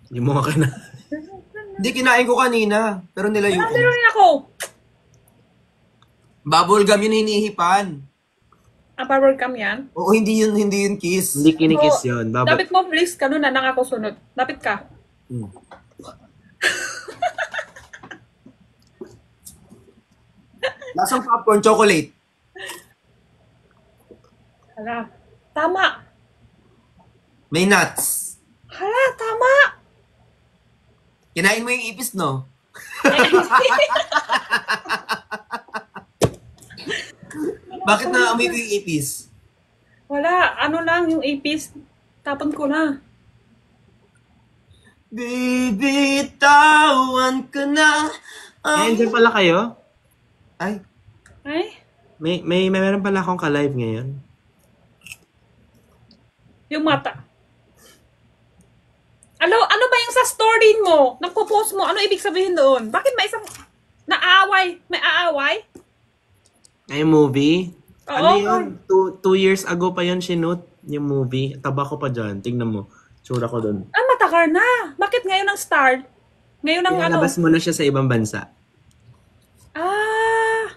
Hindi mo ka na. Hindi, kinain ko kanina. Pero nilayo ko. Meron rin ako. Bubble gum yun hinihipan. Power cam yan. Oo, hindi yun kiss. Hindi kinikiss yun. Dapat mo, please, ka nun na nang ako sunod. Dapat ka. Lasang popcorn, chocolate. Hala. Tama. May nuts. Hala, tama. Kinain mo yung ipis, no? Bakit naamoy ko yung ipis? Wala. Ano lang yung ipis. Tapon ko na. Bibitawan ka na. Andyan pala kayo? Ay, Ay? May meron pala akong ka-live ngayon. Yung mata. Ano ba yung sa story mo? Nagpo-post mo? Ano ibig sabihin doon? Bakit may isang naaway? May aaway? Ay, movie? Oo. Ano yun? 2 years ago pa yun sinut yung movie. Taba ko pa dyan. Tingnan mo. Tsura ko dun. Ah, matagal na. Bakit ngayon ang start? Ngayon ang ano? Pinalabas mo na siya sa ibang bansa. Ah.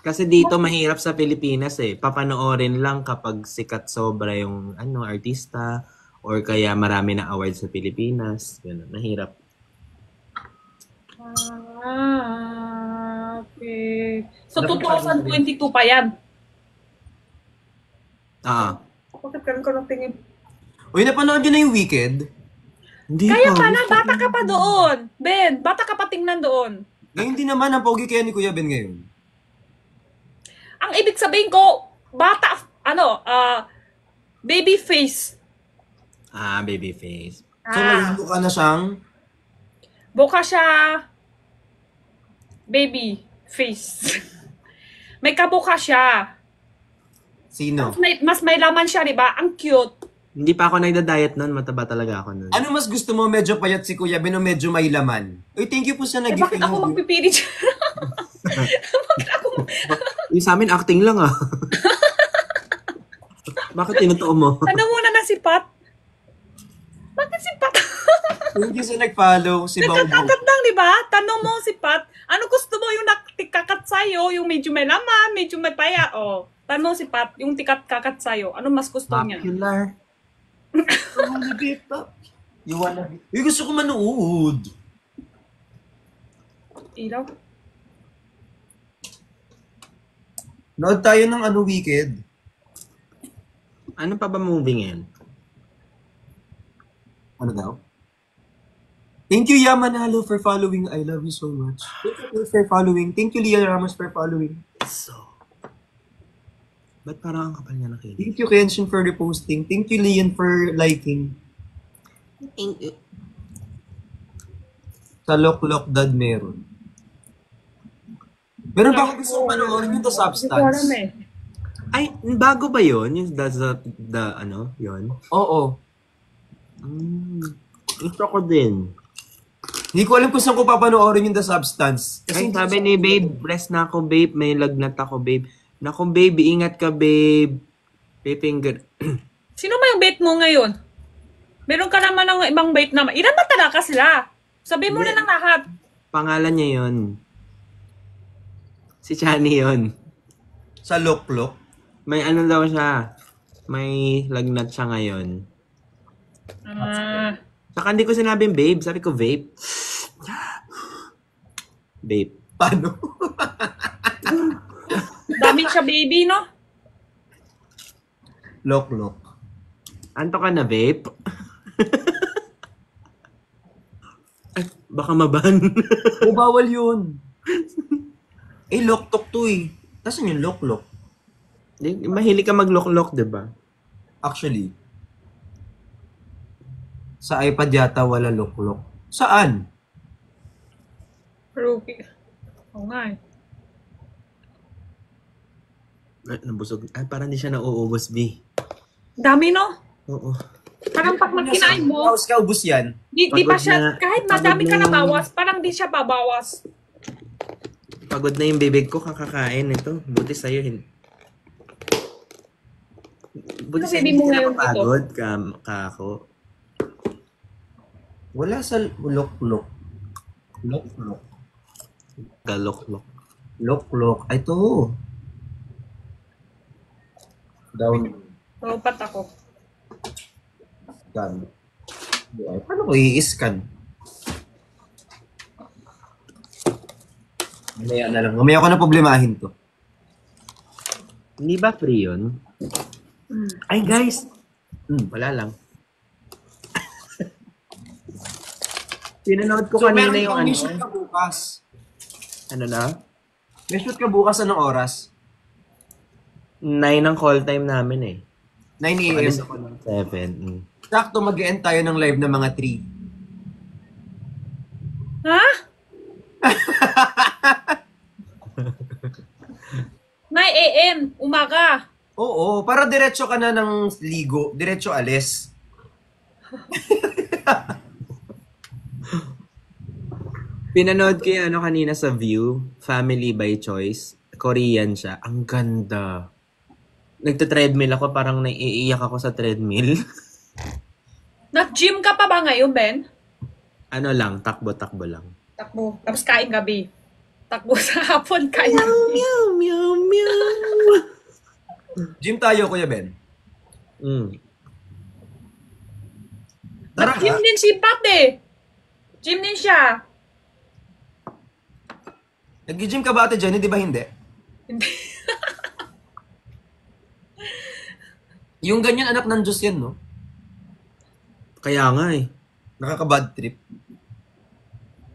Kasi dito mahirap sa Pilipinas eh. Papanoorin lang kapag sikat sobra yung artista or kaya marami na awards sa Pilipinas. Ganun. Mahirap. Okay. So, 2022 pa yan. Bakit ganun ka nang tingin? uy, napanood yun na yung Wicked? Hindi Kaya pa. pala, bata ka pa doon. Ben, bata ka pa tingnan doon. Ngayon din naman, ang pogi kaya ni Kuya Ben ngayon. Ang ibig sabihin ko, bata, baby face. Baby face. So, ngayon ka na siyang Buka siya, baby face. May kabuka siya. sino? Mas may laman siya, di ba? Ang cute. Hindi pa ako nagda-diet nun. Mataba talaga ako nun. Ano mas gusto mo? Medyo payat si Kuya Ben o medyo may laman? Uy, thank you po sa Eh, bakit ako magpipili siya? Bakit ako? Yung sa amin, acting lang ah. Bakit tinutuo mo? Ano muna na si Pat? Bakit si Pat? Thank you sa nag-follow, si Bau Bau. Nagkakakat lang, di ba? Tanong mo si Pat, ano gusto mo yung nagtikakat sa'yo? Yung medyo may laman, medyo may paya, oh. Tanong si Pat, yung tikat-kakat sa'yo, ano mas gusto niya? Popular. You wanna be? Uy, gusto ko manood. Ilaw? Nood tayo ng Wicked. Ano pa ba movie ngayon? Ano daw? Thank you, Yamanalo, for following. I love you so much. Thank you for following. Thank you, Leah Ramos, for following. So, ba't parang ang kapal niya ng kilig? Thank you, Kenshin, for reposting. Thank you, Lian, for liking. Sa Lock Dad meron. Meron ba akong gusto panoorin yung The Hindi ko alam Substance? eh. Ay, bago ba yun? Yung ano, yun? Oo. Gusto ko din. Hindi ko alam kung saan ko papanoorin yung The Substance. Ay, hindi sabi ko- ni babe, rest na ako babe, may lagnat ako babe. Naku babe, ingat ka babe. Babe finger. Sino ba yung bait mo ngayon? Meron ka naman ng ibang bait naman. Ilan ba talaga sila? Sabihin mo na ng lahat. Pangalan niya yun. Si Chani yun. Sa Lock. May ano daw siya. May lagnat siya ngayon. Saka hindi ko sinabing babe, sabi ko vape. Vape. Paano? Dami siya baby, no? Lock. Anto ka na vape? Ay, baka maban. O, bawal yun. Lock to eh. Nasaan yung Lock? Mahilig ka mag-lock-lock, diba? Actually, sa iPad yata wala Lock. Saan? Rookie. Oo nga eh. Ay, nabusog. Ay, parang di siya nauubos, B. Dami, no? Oo. Parang pag kinain mo, House ka, ubus yan. di pa Pagod siya, na- kahit pagod madami ka na na yung- bawas, parang di siya babawas. Pagod na yung bibig ko, kakakain ito. Buti sa'yo, buti Ano sa'yo, baby hindi mo ka ngayon napapagod ka ako. Wala sa Lock. Galok-lok. Lock. Ay, ito. Down. Ropat ako. Scan. Ay, paano ko i-scan? Mamaya na lang. Mamaya ko na problemahin to. Hindi ba free yun? Ay, guys! Wala lang. Pinanood ko kanina yung ano. May shoot ka bukas. Ano na? May shoot ka bukas anong oras? 9 ang call time namin eh. 9 a.m. Alis ako ng 7. Sakto mag-end tayo ng live ng mga 3. Ha? 9 a.m. Umaga. Oo, para diretso ka na ng ligo. Diretso alis. Pinanood ko yung ano kanina sa View, Family by Choice. Korean siya. Ang ganda. Nagta-treadmill ako, parang naiiyak ako sa treadmill. Nag-gym ka pa ba ngayon, Ben? Ano lang, takbo-takbo lang. Takbo. Tapos kain gabi. Takbo sa hapon, kain gabi. Meow, meow, meow. Gym tayo, Kuya Ben. Tara Gym ka. din si Pat eh. Gym din siya. Nag-gym ka ba, Ate Jenny? Di ba hindi? Hindi. Yung ganyan, anak ng Diyos yan, no? Kaya nga eh. Nakaka-bad trip.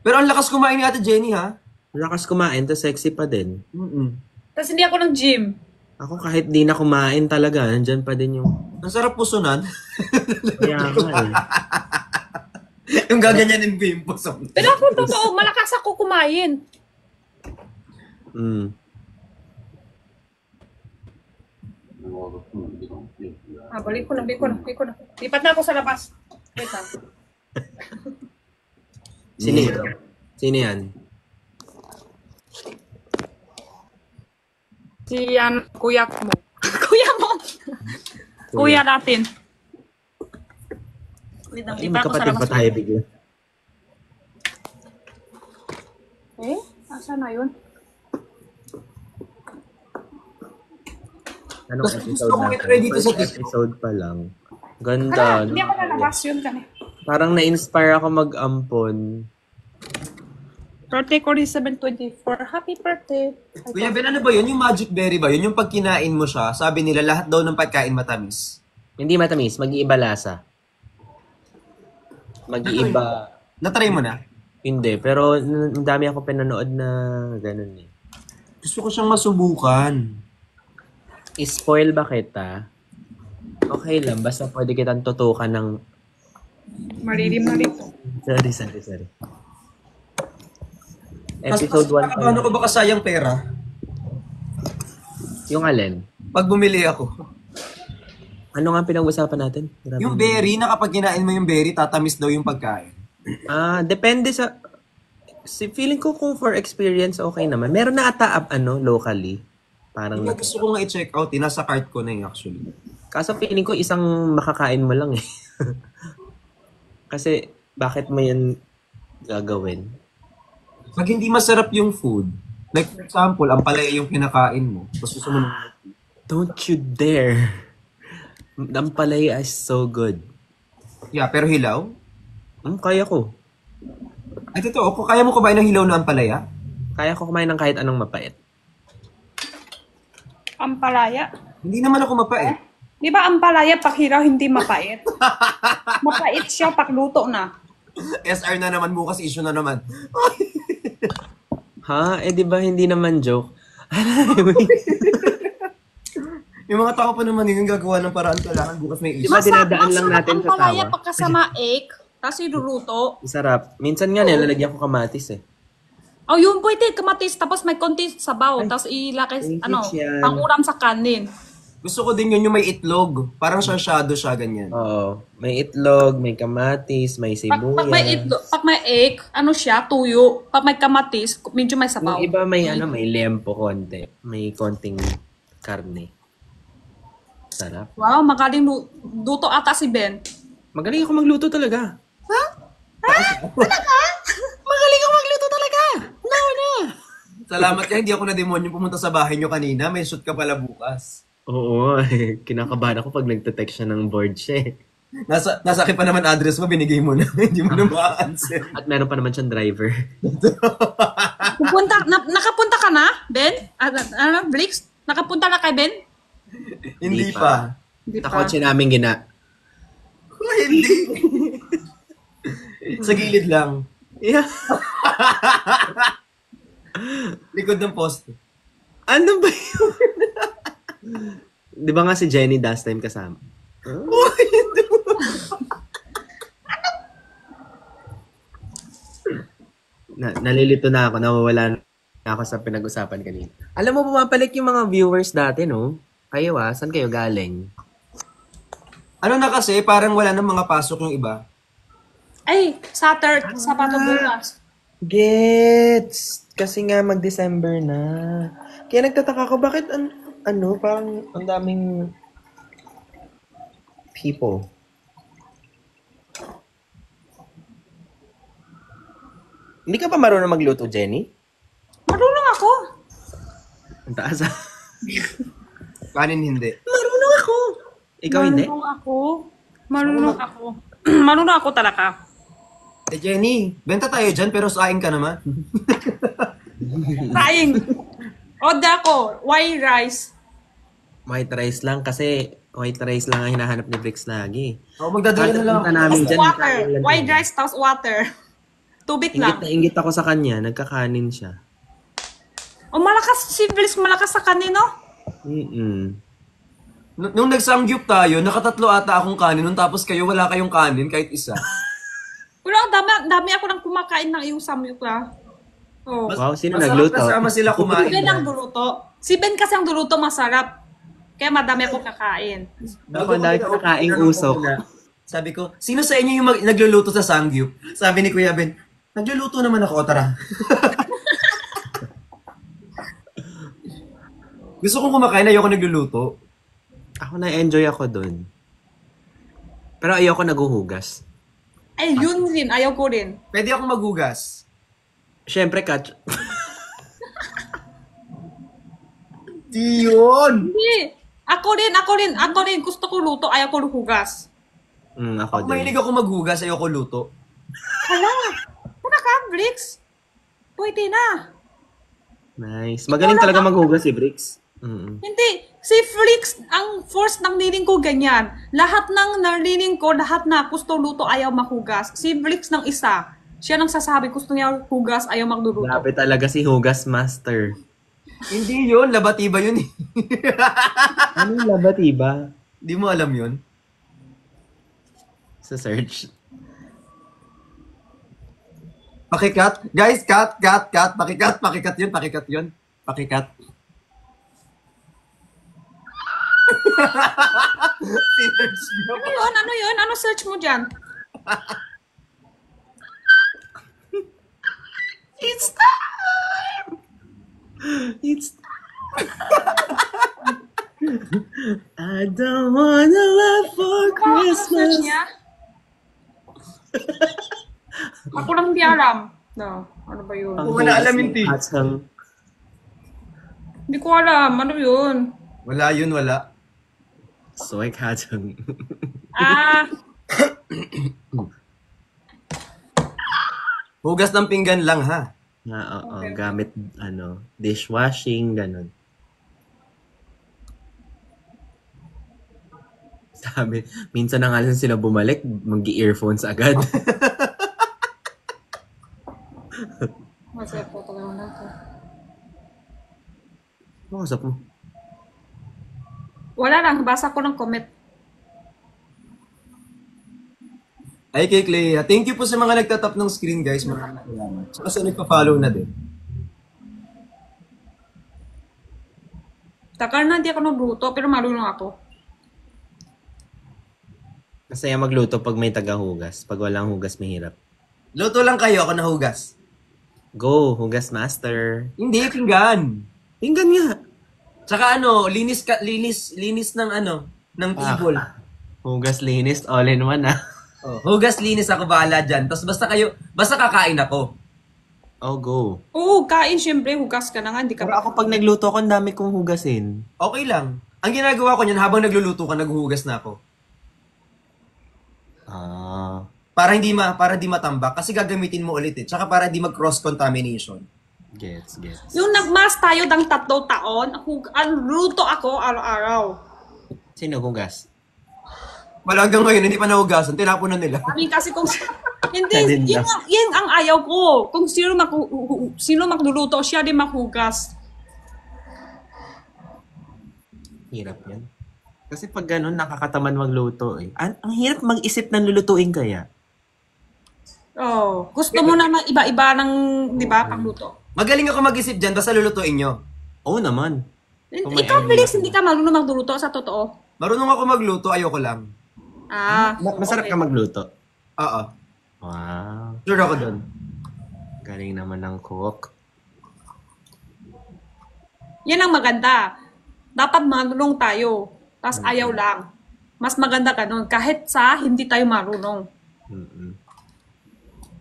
Pero ang lakas kumain ni Ate Jenny, ha? Lakas kumain, to sexy pa din. Tapos hindi ako ng gym. Ako kahit di na kumain talaga, nandyan pa din yung... Ang sarap pusunan. Kaya nga eh. Yung gaganyanin ko yung puson. Pero ako totoo, malakas ako kumain. Mm. Balik ko na. Lipat na ako sa labas. Wait lang. Sino yan? Sino yan? Si kuya mo. Kuya mo! Kuya natin. Wait lang, Ay, lipat ako sa magkapatid labas. pa tayo bigla. Eh? Asan na yun? Anong Gusto episode ko natin? i-try dito sa First episode pa lang. Hala, Ganda. hindi ako lalabas yun kami. Parang na-inspire ako mag-ampon. Birthday ko rin 7/24. Happy birthday. Kuya Ben, ano ba yun? Yung magic berry ba yun? Yung pag kinain mo siya, sabi nila lahat daw ng pagkain matamis. Hindi matamis, mag-iiba lasa. Mag-iiba. Natry mo na? Hindi, pero ang dami ako pinanood na ganun eh. Gusto ko siyang masubukan. Spoil ba kita? Okay lang, basta pwede kitang tutukan ng... Marilim. Sorry. Episode 1 pa Paano lang. ko ba kasayang pera? Yung alin? Pag bumili ako. Ano nga pinag-usapan natin? Grabe Yung naman. berry, na kapag kinain mo yung berry, tatamis daw yung pagkain. Depende sa... Feeling ko kung for experience, okay naman. Meron na ata locally. Parang... Yung gusto ko nga i-check out, nasa cart ko na yung actually. Kaso feeling ko isang makakain mo lang eh. Kasi bakit mo yan gagawin? Pag hindi masarap yung food, like for example, ang palaya yung kinakain mo, tapos susunod mo. Don't you dare. Ang palaya is so good. Yeah, pero hilaw? Kaya ko. Ay, totoo, kung kaya mo kumain ng hilaw na ampalaya? Kaya ko kumain ng kahit anong mapait. Ampalaya. Hindi naman ako mapait. Di ba ampalaya pag hiraw hindi mapait? Mapait siya pag luto na. SR na naman, bukas issue na naman. Ha? Di ba hindi naman joke? Yung mga tao pa naman yun, gagawa ng paraan, kailangan bukas may issue. Diba dinadaan lang natin sa ampalaya tawa? pagkasama egg, tapos iluluto. Sarap. Minsan nga nilalagyan ko kamatis eh. Oh, yun pwede, kamatis, tapos may konti sabaw, tapos ilakay, thank you, ano, Chian. pang-ulam sa kanin. Gusto ko din yun yung may itlog. Parang shadow siya, ganyan. Oo. May itlog, may kamatis, may sibuyas. Pag may egg, ano siya, tuyo. Pag may kamatis, medyo may sabaw. Yung iba may may lempo konti. May konting karne. Sarap. Wow, magaling luto ata si Ben. Magaling ako magluto talaga. Ha? Magaling ako magluto talaga. No. Salamat ka, hindi ako na-demonyo pumunta sa bahay nyo kanina. May shoot ka pala bukas. Oo. Kinakabahan ako pag nagte-text siya ng board siya eh. Nasa akin pa naman address mo, binigay mo na. Hindi mo na ma-answer. At meron pa naman siyang driver. Nakapunta ka na, Ben? Blix? Nakapunta na kay Ben? Hindi pa. Hindi Sa kotse namin Hindi. Sa gilid lang. Yeah. Likod ng poste. Ano ba yun? Di ba nga si Jenny last time kasama? Nalilito na ako, nawawala na ako sa pinag-usapan kanina. Alam mo, bumabalik yung mga viewers dati, no? Kayo saan kayo galing? Ano na kasi, parang wala nang mga pasok yung iba. Ay, Sabato bukas. Gets! Kasi nga mag-December na. Kaya nagtataka ko, bakit parang ang daming people. Hindi ka pa marunong magluto, Jenny? Marunong ako. Ang taas Kanin hindi. Marunong ako! Ikaw hindi? Marunong ako. Marunong ako talaga. Jenny, benta tayo dyan pero saing ka naman. Trying. Order ako, white rice. White rice lang kasi white rice lang ang hinahanap ni Brix lagi. Magdadala na lang. Punta namin Tapos dyan. water. White rice tapos water. Tubig Ingit lang. na ingit ako sa kanya. Nagkakanin siya. O malakas, si Bliss malakas sa kanino. Nung nagsamgyup tayo, nakatatlo ata akong kanin, nung tapos kayo wala kayong kanin kahit isa. Pero ang dami ako nang kumakain ng iyong samyup ah. Oh. Wow, sino Masarap nagluto? kasama sila Si kumain. Ben ang luluto. Si Ben kasi ang luluto masarap. Kaya madami ako kakain. Ako, dahil nakaing usok. Sabi ko, sino sa inyo yung nagluluto sa samgyup? Sabi ni Kuya Ben, nagluluto naman ako, tara. Gusto kong kumakain, ayoko nagluluto. Ako na-enjoy ako dun. Pero ayoko naguhugas. Ay, yun rin. Ayaw ko rin. Pwede akong maghugas. Siyempre, Kat. Di yun! Hindi. Ako rin. Gusto ko luto. Ayaw ko hugas. Ako Ako mahilig ako maghugas, ayoko luto. Hala. Kuna ka, Bricks. Pwede na. Nice. Magaling talaga maghugas si Bricks. Hindi. Si Flix, ang force ng niling ko ganyan. Lahat ng narinig ko, lahat na gusto luto, ayaw mahugas. Si Flix ng isa. Siya nang sasabi, gusto niya hugas, ayaw magluluto. Grabe talaga si Hugas Master. Hindi yun, labatiba yun eh. Anong labat iba? Di mo alam yun? Sa search. Pakikat. Guys, cut. Pakikat yun. Pakikat. Sinerge nyo. Ano yun? Ano search mo dyan? It's time! It's I don't wanna love for Ano search Christmas. niya? Ako lang di alam. No, ano ba yun? Kung wala alam yung tea. Hindi ko alam. Ano yun? Wala yun, wala. Soy Kajang. Ah, Hugas ng pinggan lang, ha? Oo, gamit, dishwashing, ganun. Sabi, minsan na nga lang sila bumalik, mag-earphones agad. masaya po talaga na ito. Makasap mo. Wala lang. Basa ko ng comment. Ay, kay Clea. Thank you po sa mga nagtatap ng screen, guys. Maraming salamat. Saka sa nagpa-follow na din. Takar na hindi ako nagluto, pero marunong ako. Masaya magluto pag may tagahugas. Pag walang hugas, mahirap. Luto lang kayo, ako nahugas. Go, Hugas Master. Hindi, pinggan. Tingnan nga. Tsaka linis ng ng table. Hugas, linis, all in one Oh, hugas, linis ako bahala dyan. Tapos basta kakain ako. Oh, go. Oo, kain syempre. Hugas ka na nga. Hindi ka Pero ako pag nagluto ko, ang dami kong hugasin. Okay lang. Ang ginagawa ko niyan, habang nagluluto ka, naghuhugas na ako. Para di matambak. Kasi gagamitin mo ulit eh. Tsaka para di mag-cross-contamination. Gets. Yung nagmas tayo ng 3 taon, luto ako araw-araw. Sino hugas? Wala hanggang ngayon, hindi pa nahugasan. Tinapon na nila. I mean, kasi kung... Hindi, Kadin yun ang ayaw ko. Kung sino magluluto, siya din maghugas. Hirap yan. Kasi pag ganun, nakakataman magluto eh. Ang hirap mag-isip ng lulutuin kaya. Oh, gusto mo na iba-iba ng, di ba, pagluto. Magaling ako mag-isip dyan, basta lulutuin nyo. Oo naman. Kung may Ikaw, idea Felix, ka. hindi ka marunong magluto sa totoo. Marunong ako magluto, ayoko lang. Masarap okay. ka magluto. Oo. Wow. Sure ako dun. Galing naman ng cook. Yan ang maganda. Dapat marunong tayo. Tapos ayaw lang. Mas maganda ganun. Kahit sa hindi tayo marunong.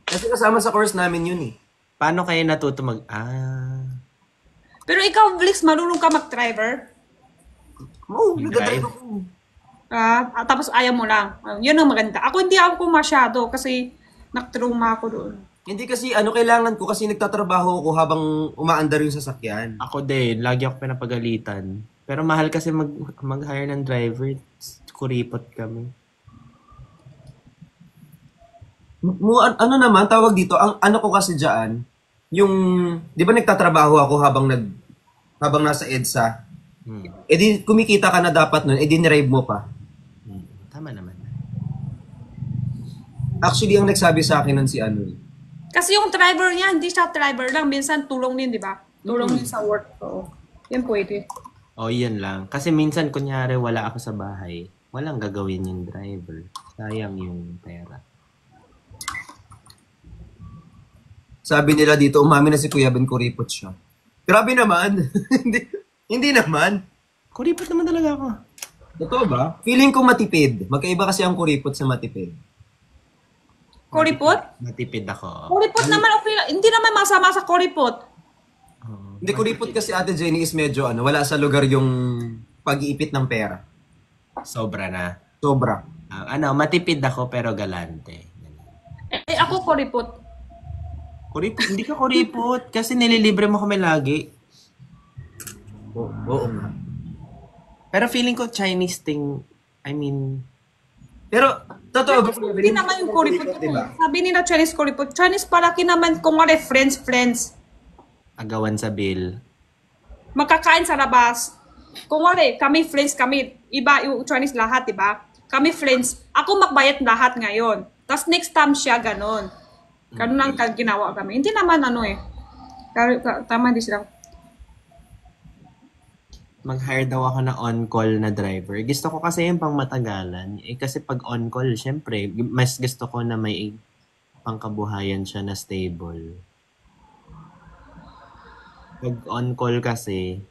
Kasi kasama sa course namin yun eh. Paano kayo natuto Pero ikaw, Felix, marunong ka mag-driver? Oo, nagdadrive ako. Tapos ayaw mo lang. Yun ang maganda. Ako hindi ako masyado kasi nagtrauma ako doon. Hindi kasi kailangan ko kasi nagtatrabaho ako habang umaandar yung sasakyan. Ako din, lagi ako pinapagalitan. Pero mahal kasi mag-hire ng driver. Kuripot kami. Naman, tawag dito, ang ko kasi dyan, yung, di ba nagtatrabaho ako habang nasa EDSA, eh di kumikita ka na dapat nun, eh di nirive mo pa. Tama naman. Actually, ang nagsabi sa akin nun si ano, Kasi yung driver niya, hindi siya driver lang. Minsan tulong din, di ba? Tulong din sa work. Oo. Yan pwede. O, yun lang. Kasi minsan, kunyari, wala ako sa bahay, walang gagawin yung driver. Sayang yung pera. sabi nila dito, umamin na si Kuya Ben, kuripot siya. Grabe naman. hindi naman. Kuripot naman talaga ako. Totoo ba? Feeling ko matipid. Magkaiba kasi ang kuripot sa matipid. Kuripot? Matipid ako. Kuripot naman, okay lang. Hindi naman masama sa kuripot. Hindi, kuripot kasi Ate Jenny is medyo wala sa lugar yung pag-iipit ng pera. Sobra na. Sobra. Matipid ako pero galante. Ako kuripot. Kuripot? Hindi ka kuripot. Kasi nililibre mo kami lagi. Oo nga. Pero feeling ko Chinese thing, I mean... Pero, totoo ba? Hindi naman yung kuripot. Diba? Sabi nila Chinese kuripot. Chinese palaki naman kung ano, friends. Agawan sa bill. Magkakain sa labas. Kung ano, kami friends kami. Iba yung Chinese lahat, diba? Kami friends. Ako magbayad lahat ngayon. Tapos next time siya, ganon. Ganon ang ginawa kami. Hindi naman tama hindi sila. Mag-hire daw ako na on-call na driver. Gusto ko kasi yung pang matagalan. Kasi pag on-call, syempre, mas gusto ko na may pangkabuhayan siya na stable. Pag on-call kasi...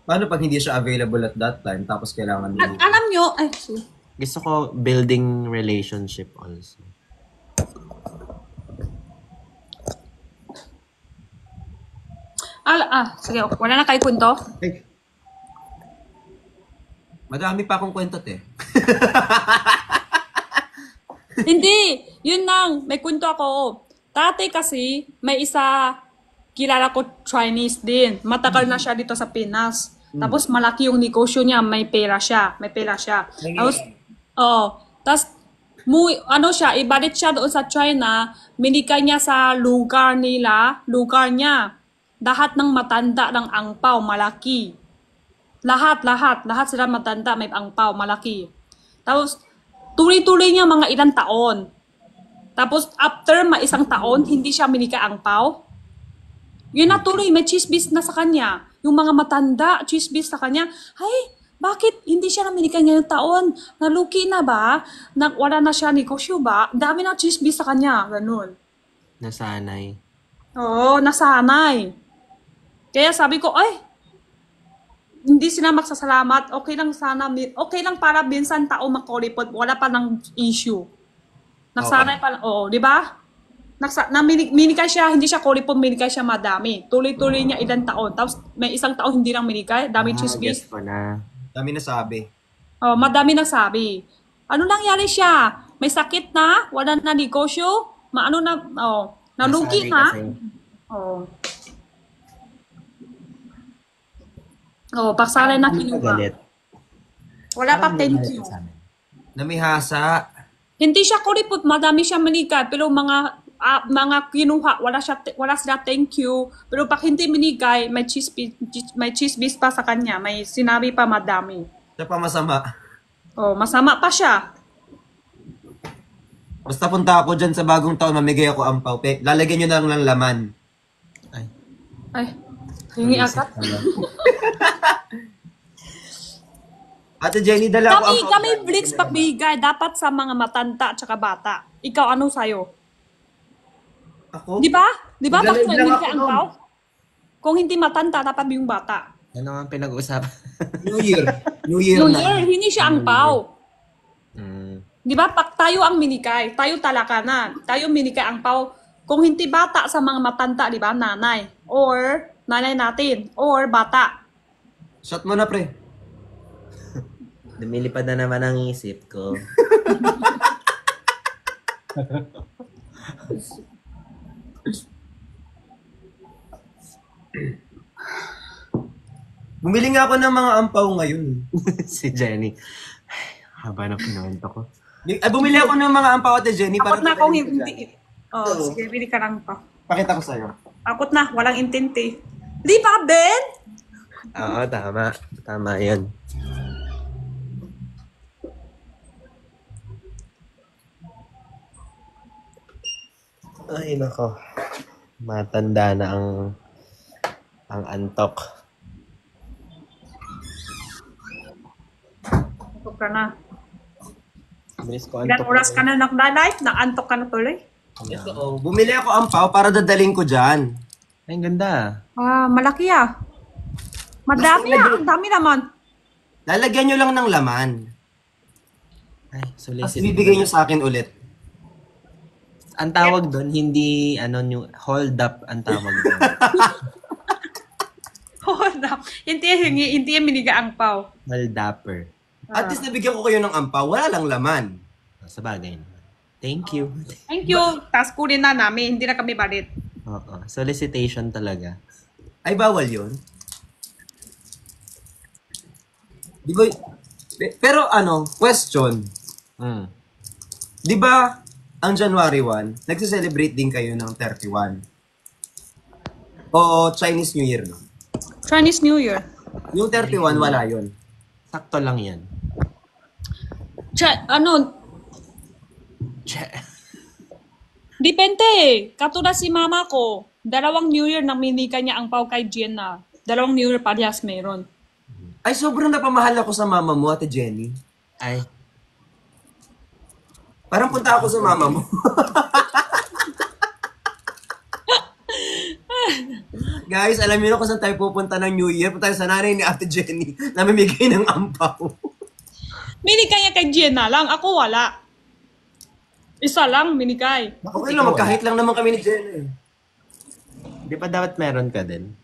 Paano pag hindi siya available at that time, tapos kailangan mo? Alam nyo, Gusto ko building relationship also. sige, wala na kayo kwento? Ay. Madami pa akong kwento, te. Hindi, yun lang, may kwento ako. Dati kasi, may isa, kilala ko Chinese din. Matagal na siya dito sa Pinas. Tapos malaki yung negosyo niya, may pera siya. Tapos, tapos, ibalik siya doon sa China, minikay niya sa lugar niya. Lahat ng matanda ng angpaw, malaki. Lahat sila matanda, may angpaw, malaki. Tapos, tuloy-tuloy niya mga ilang taon. Tapos, after isang taon, hindi siya minika angpaw. Yun na tuloy, may chismis na sa kanya. Yung mga matanda, chismis sa kanya. Ay, bakit hindi siya naminika ngayong taon? Naluki na ba? Wala na siya negosyo ba? Dami na chismis sa kanya. Ganun. Nasanay. Oo, nasanay. Kaya sabi ko, hindi sila magsasalamat. Okay lang sana. Okay lang para minsan tao makulipot. Wala pa ng issue. Nagsanay pa lang. Oo, di ba? Minikay siya, hindi siya kulipot, minikay siya madami. Tuloy-tuloy niya ilang taon. Tapos may isang taon hindi lang minikay. Daming chismis. Guess ko na. Dami na sabi. Oh, madami nang sabi. Ano nangyari siya? May sakit na? Wala na negosyo? Nalugi na? Oh. Paksalay na kinuha. Wala pa thank you. Namihasa. Hindi siya kuripot, madami siya manikay, pero mga kinuha, wala sila thank you. Pero pag hindi minigay, may chismis pa sa kanya, may sinabi pa madami. Siya pa masama. Masama pa siya. Basta punta ako dyan sa bagong taon, mamigay ako ampaw. Lalagyan nyo na lang ng laman. Ay, hingi agad. Ate Jenny, dala ako ampaw. Kami blitz pagbigay, dapat sa mga matanda at saka bata. Ikaw, ano sa'yo? Ako? Di ba? Bakit Bilang hindi ako ka ampaw? Kung hindi matanda, dapat yung bata. Ano ang pinag-uusapan? New Year. New Year, hindi siya ampaw. Di ba? Pag tayo ang minikay, tayo talaga na. Tayo minikay ampaw. Kung hindi bata sa mga matanda, di ba? Nanay. Or nanay natin. Or bata. Shot mo na, pre. Lumilipad na naman ang isip ko. Bumili nga ako ng mga ampaw ngayon. Si Jenny. Haba na pinawento ko. Bumili ako ng mga ampaw, Ate Jenny. Dapat na para kung hindi. Sige, bili ka lang pa. Pakita ko sa'yo. Akot na, walang intindi. Di ba, Ben? Oo, tama. Tama yan. Ay, nako. Matanda na ang antok. Antok ka na. Bilis ko Ilan antok. oras ka na nagla-live? Naantok ka na tuloy? Oo. Bumili ako ampaw para dadaling ko dyan. Ay, ang ganda. Ah, malaki ah. Madami ah. Ang dami naman. Lalagyan nyo lang ng laman. Ay, Tapos solicit. ibibigay nyo sa akin ulit. Ang tawag doon, hindi, hold up ang tawag doon. Hold up. Hindi yung miniga ang pau. Hold upper. At least nabigyan ko kayo ng ampaw. Wala lang laman. Sa bagay naman. Thank you. Thank you. Tapos kunin na namin. Hindi na kami balit. Oo. Solicitation talaga. Ay, bawal yun. Di ba? Pero question. Mm. Di ba, ang January 1, nagse-celebrate din kayo ng 31? O Chinese New Year, no? Chinese New Year. Yung 31, wala yun. Sakto lang yan. Depende eh. Katulad si mama ko, 2 New Year nang minika niya ang pau kay Jenna. 2 New Year parehas meron. Ay, sobrang napamahal ako sa mama mo, Ate Jenny. Ay, Parang punta ako sa mama mo. Guys, alam niyo na kung saan tayo pupunta ng New Year. Punta tayo sa nanay ni Ate Jenny na mamimigay ng ampaw. Minikay niya kay Jenna lang. Ako wala. Isa lang minikay. Okay lang, magkahit lang naman kami ni Jenny. di ba dapat meron ka din?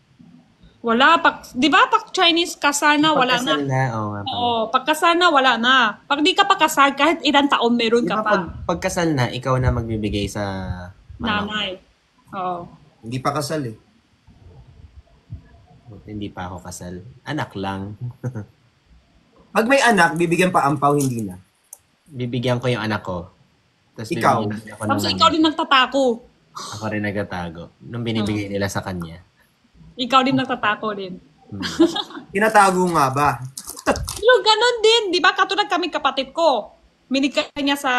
Wala. Di ba pag Chinese kasal na, wala na. Pagkasal na, oo nga pala. Oo, pagkasal na, wala na. Pag di ka pa kasal, kahit ilang taon meron Di ka ba pa. pagkasal na, ikaw na magbibigay sa Nanay. Oo. Hindi pa kasal eh. Hindi pa ako kasal. Anak lang. Pag may anak, bibigyan pa ampaw, hindi na. Bibigyan ko yung anak ko. Tapos Ikaw? bibigyan ko Tapos ng ikaw din nagtatako. Ako rin nagtatago. Nung binibigay nila sa kanya. Ikaw din nagtatako din. Tinatago nga ba? Pero ganon din, di ba? Katulad kami kapatid ko. Minikay niya sa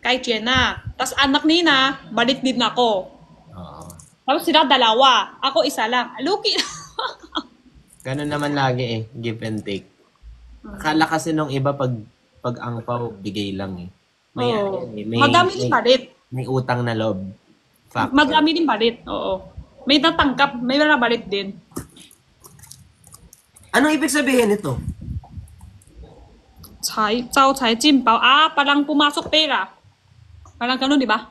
kay Jenna. Tapos anak nina, balik din ako. Oo. Tapos sila 2. Ako isa lang. Luki. Ganun naman lagi eh. Give and take. Akala kasi nung iba pag angpaw, bigay lang eh. May, Oo. ano eh, Madami din balit. may utang na loob. Factor. Madami din balit. Oo. May natanggap, may nabalit din. Anong ibig sabihin nito? Cai jimbao. Ah, parang pumasok pera. Parang ganun, di ba?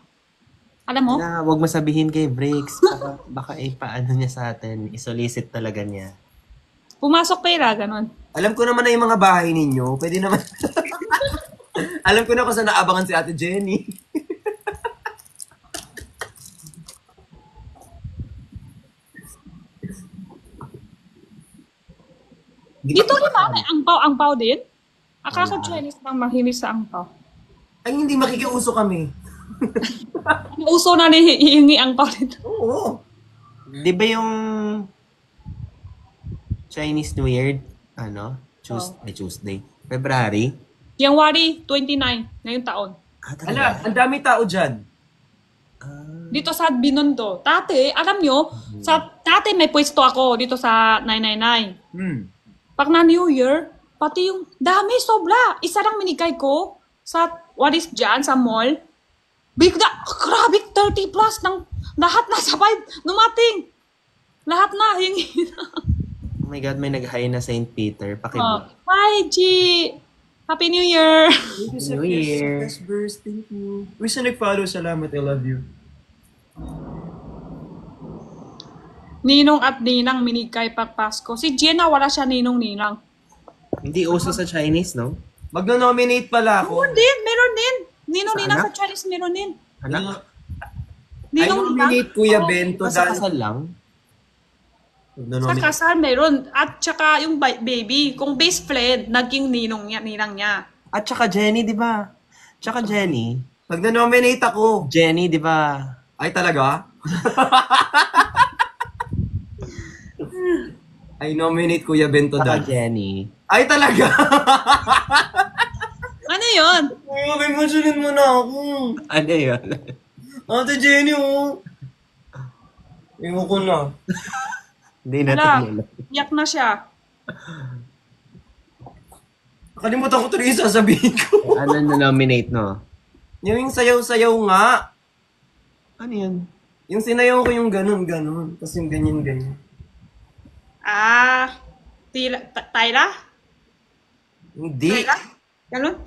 Alam mo? Na, wag mo sabihin kay Breaks. Baka paano niya sa atin. I-solicit talaga niya. Pumasok pera, ganun. Alam ko naman na yung mga bahay ninyo. Pwede naman. Alam ko na kung saan naabangan si Ate Jenny. Dito rin ba may angpaw din? Akala ko Chinese lang mahilig sa angpaw. Ay, hindi makikiuso kami. Uso na ni hihingi angpaw dito. Oo. Di ba yung Chinese New Year, Tuesday, February? January 29, ngayong taon. Ala, ang dami tao dyan. Dito sa Binondo. Dati, alam nyo, dati may pwesto ako dito sa 999. Pag na New Year, pati yung dami, sobra. Isa lang minigay ko sa, what is dyan, sa mall. Bigla, grabe, 30 plus ng lahat na sabay, numating. Lahat na, hingi na. Oh my God, may nag-hi na St. Peter. Hi, G! Happy New Year! New Year. Thank you. Wish na nag-follow, salamat, I love you. Ninong at Ninang minigay pag Pasko. Si Jenna, wala siya ninong-ninang. Hindi uso sa Chinese, no? Magno-nominate pala ako. Meron din. Ninong-ninang Sa sa Chinese, meron din. Anak? I nominate Kuya Bento Sa dahil... kasal lang? Sa kasal, meron. At saka yung baby, kung best friend, naging ninang niya. At saka Jenny, di ba? Tsaka Jenny. Pag na-nominate ako. Jenny, di ba? Ay, talaga? I nominate Kuya Ben to Saka that. Jenny. Ay, talaga? Ano yun? Ay, imagine mo na ako. Ano yun? Ate Jenny, oh. Iwan ko na. Hindi na Wala. tinila. Iyak na siya. Nakalimutan ko tuloy yung sasabihin ko. Ano na-nominate, no? Yung sayaw-sayaw nga. Ano yun? Yung sinayaw ko yung ganun. Tapos yung ganyan. Ah, Tyla? Hindi. Tyla? Ganun?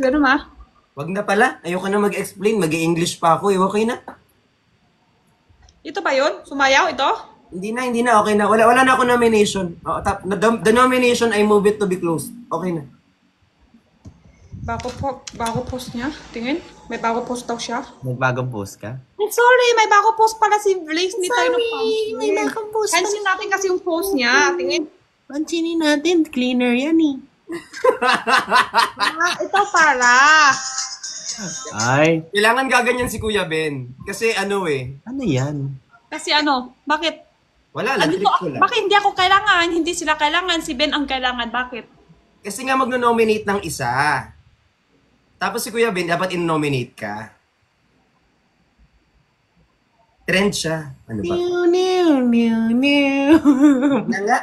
Ganun ma? Wag na pala. Ayoko na mag-explain. Mag-i-English pa ako. Okay na. Ito ba yun? Sumayaw ito? Hindi na. Okay na. Wala na ako nomination. Oh, the nomination, I move it to be closed. Okay na. Bago post niya. Tingin. May bago post daw siya. Magbagong post ka? I'm sorry, may bago post pala si Blaze. Hindi tayo may bagong post. Pansin natin kasi yung post niya. Tingin. Pansinin natin, cleaner yan eh. Ah, ito pala. Ay, Kailangan gaganyan si Kuya Ben. Kasi ano ano yan? Kasi ano, bakit? wala lang, Andito, trip ko lang. bakit hindi ako kailangan? Hindi sila kailangan. Si Ben ang kailangan. Bakit? Kasi nga magno-nominate ng isa. Tapos si Kuya Ben, dapat in-nominate ka. Trend siya. Ano ba? Na nga.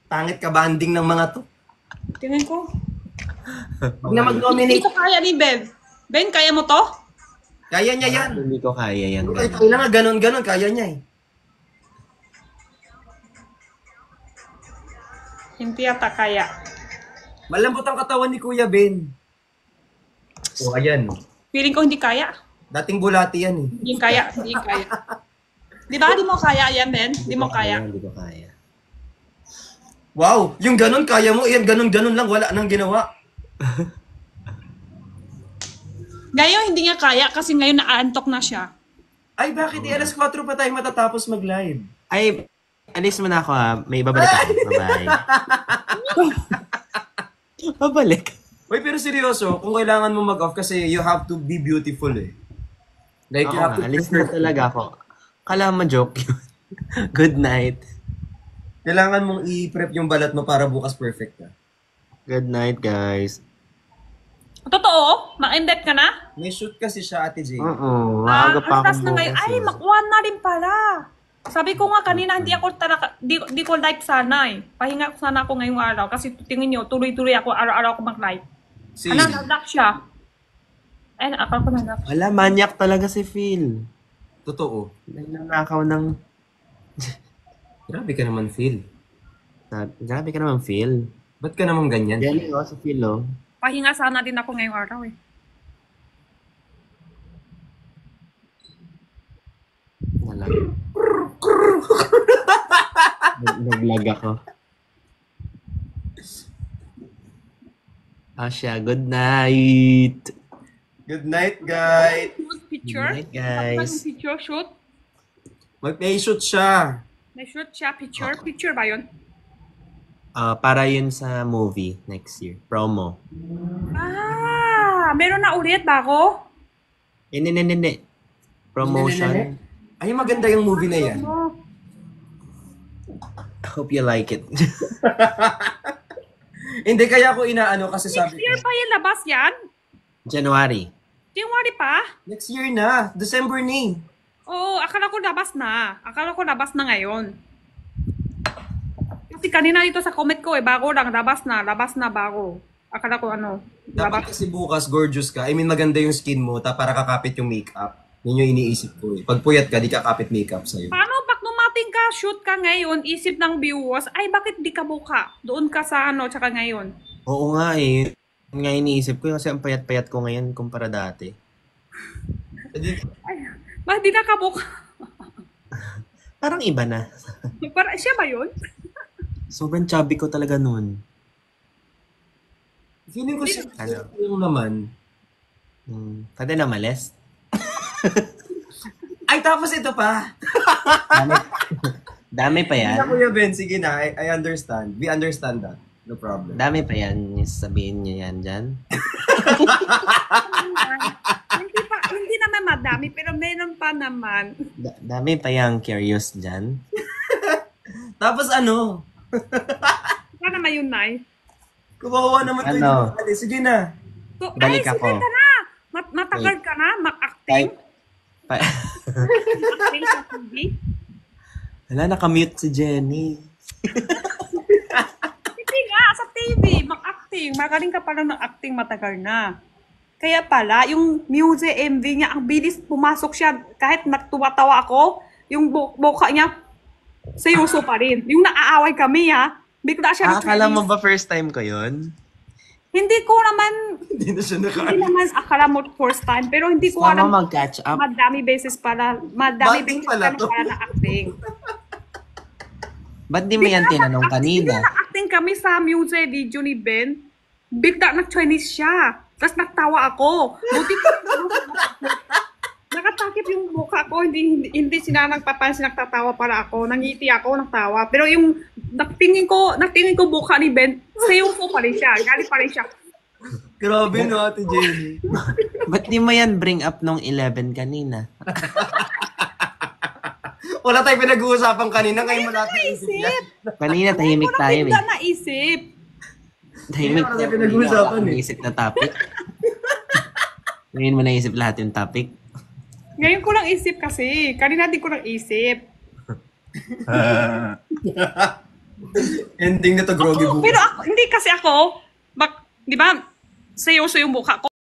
Pangit ka banding ng mga to. Tingin ko. Huwag na Hindi mag-nominate. ko kaya ni Ben. Ben, kaya mo to? Kaya niya yan. Hindi ko kaya yan. Kailangan ganon, kaya niya eh. Hindi ata kaya. Malambot ang katawan ni Kuya Ben. O, ayan. Feeling ko hindi kaya. Dating bulati yan eh. Hindi kaya. Hindi kaya. Di ba? Di mo kaya yan, Ben? Di mo kaya. Hindi ko kaya. Wow! Yung ganon, kaya mo. Yan, ganon lang. Wala nang ginawa. Ngayon, hindi niya kaya kasi ngayon naaantok na siya. Ay, bakit? Alas 4 pa tayo matatapos mag-live. Ay, alis mo na ako ha. May babalik ako. Bye-bye. Babalik. Uy, pero seryoso, kung kailangan mo mag-off kasi you have to be beautiful eh. Like, Oo you have nga, to alis na talaga ako. Kala mo joke yun. Good night. Kailangan mong i-prep yung balat mo para bukas perfect ka. Good night, guys. Totoo? Ma-embed ka na? May shoot kasi siya, Ate Jane. Oo, maaga pa Alas akong na ngayon. bukas Ay, eh. makuha na rin pala. Sabi ko nga kanina, hindi ako talaga, di ko live sana eh. Pahinga sana ako ngayong araw. Kasi tingin nyo, tuloy-tuloy ako, araw-araw ako mag-live. Si... Nag-lock siya. Ay, akal ko nag-lock. Wala, manyak talaga si Phil. Totoo. Nagnanakaw ng... Grabe ka naman, Phil. Grabe ka naman, Phil. Ba't ka naman ganyan? Jelly, si Phil, oh. Pahinga sana din ako ngayong araw eh. Nalag. Naglag ako. Asya, good night. Good night, guys. Shoot picture? Good night, guys. Picture shoot? May shoot siya. May shoot siya, picture? Picture ba yun? Para yun sa movie next year. Promo. Ah, meron na ulit bago? Hindi. Promotion. Ay, maganda yung movie na yan. Hope you like it. Hindi, kaya ako inaano kasi Next sabi year ko. pa yung labas yan? January. January pa? Next year na. December ni. Oo, akala ko labas na. Akala ko labas na ngayon. Kasi kanina dito sa comment ko bago lang, labas na bago. Akala ko Dapat kasi bukas, gorgeous ka. I mean, maganda yung skin mo, para kakapit yung makeup. Yun yung iniisip ko eh. Pag puyat ka, di kakapit makeup sa'yo. Paano pag dumating ka, shoot ka ngayon, isip ng viewers, ay bakit di ka buka? Doon ka sa tsaka ngayon. Oo nga eh. Yun nga iniisip ko kasi ang payat-payat ko ngayon kumpara dati. Ay, bakit di na ka buka? Parang iba na. Para, siya ba yun? Sobrang chubby ko talaga noon. Feeling ko si Ano? yung naman. Kada na males. Ay, tapos ito pa. Dami pa yan. Kuya Ben, sige na. I understand. We understand that. No problem. Dami pa yan. Sabihin niyo yan dyan. hindi naman madami, pero meron pa naman. Dami pa yung curious dyan. Tapos ano? Wala naman yun, Nay. Kumawa naman to Ano? yung sige na. So, Balik ay, ako. sige ka na. Matagal ka na, mag-acting. Acting sa TV. Wala, nakamute si Jenny. Hindi nga, sa TV, mag-acting. Magaling ka pala ng acting, matagal na. Kaya pala, yung music MV niya, ang bilis pumasok siya. Kahit nagtuwa-tawa ako, yung boka niya, seryoso pa rin. Yung naaaway kami, ha? Bigla siya Akala mo ba first time ko yun? Hindi ko naman, Hindi na siya hindi nakaalis. naman akala mo first time, pero hindi ko Sama alam, mag-catch up. madami beses Banding pala to. na acting. Ba't di mo yan tinanong kanina? Na-acting kami sa music video ni Ben. Bigla nag-Chinese siya. Tapos nagtawa ako. Buti ko, nakatakip yung mukha ko. Hindi sila nagpapansin, nagtatawa para ako. Nangiti ako, nagtawa. Pero yung nagtingin ko mukha ni Ben, seryoso pa rin siya. Galit pa rin siya. Grabe no, Ate Jenny. Ba't di mo yan bring up nung 11 kanina? Wala tayong pinag-uusapan kanina, ngayon mo natin isip yan. Isip. Kanina tahimik Wala tayo eh. bigla naisip. Tahimik Wala tayo. tayong pinag-uusapan eh. Naisip na topic. Ngayon mo naisip lahat yung topic. Ngayon ko lang isip kasi. Kanina di ko lang isip. Ending na to, groggy bukas. Pero ako, hindi kasi ako, di ba, seryoso yung mukha ko.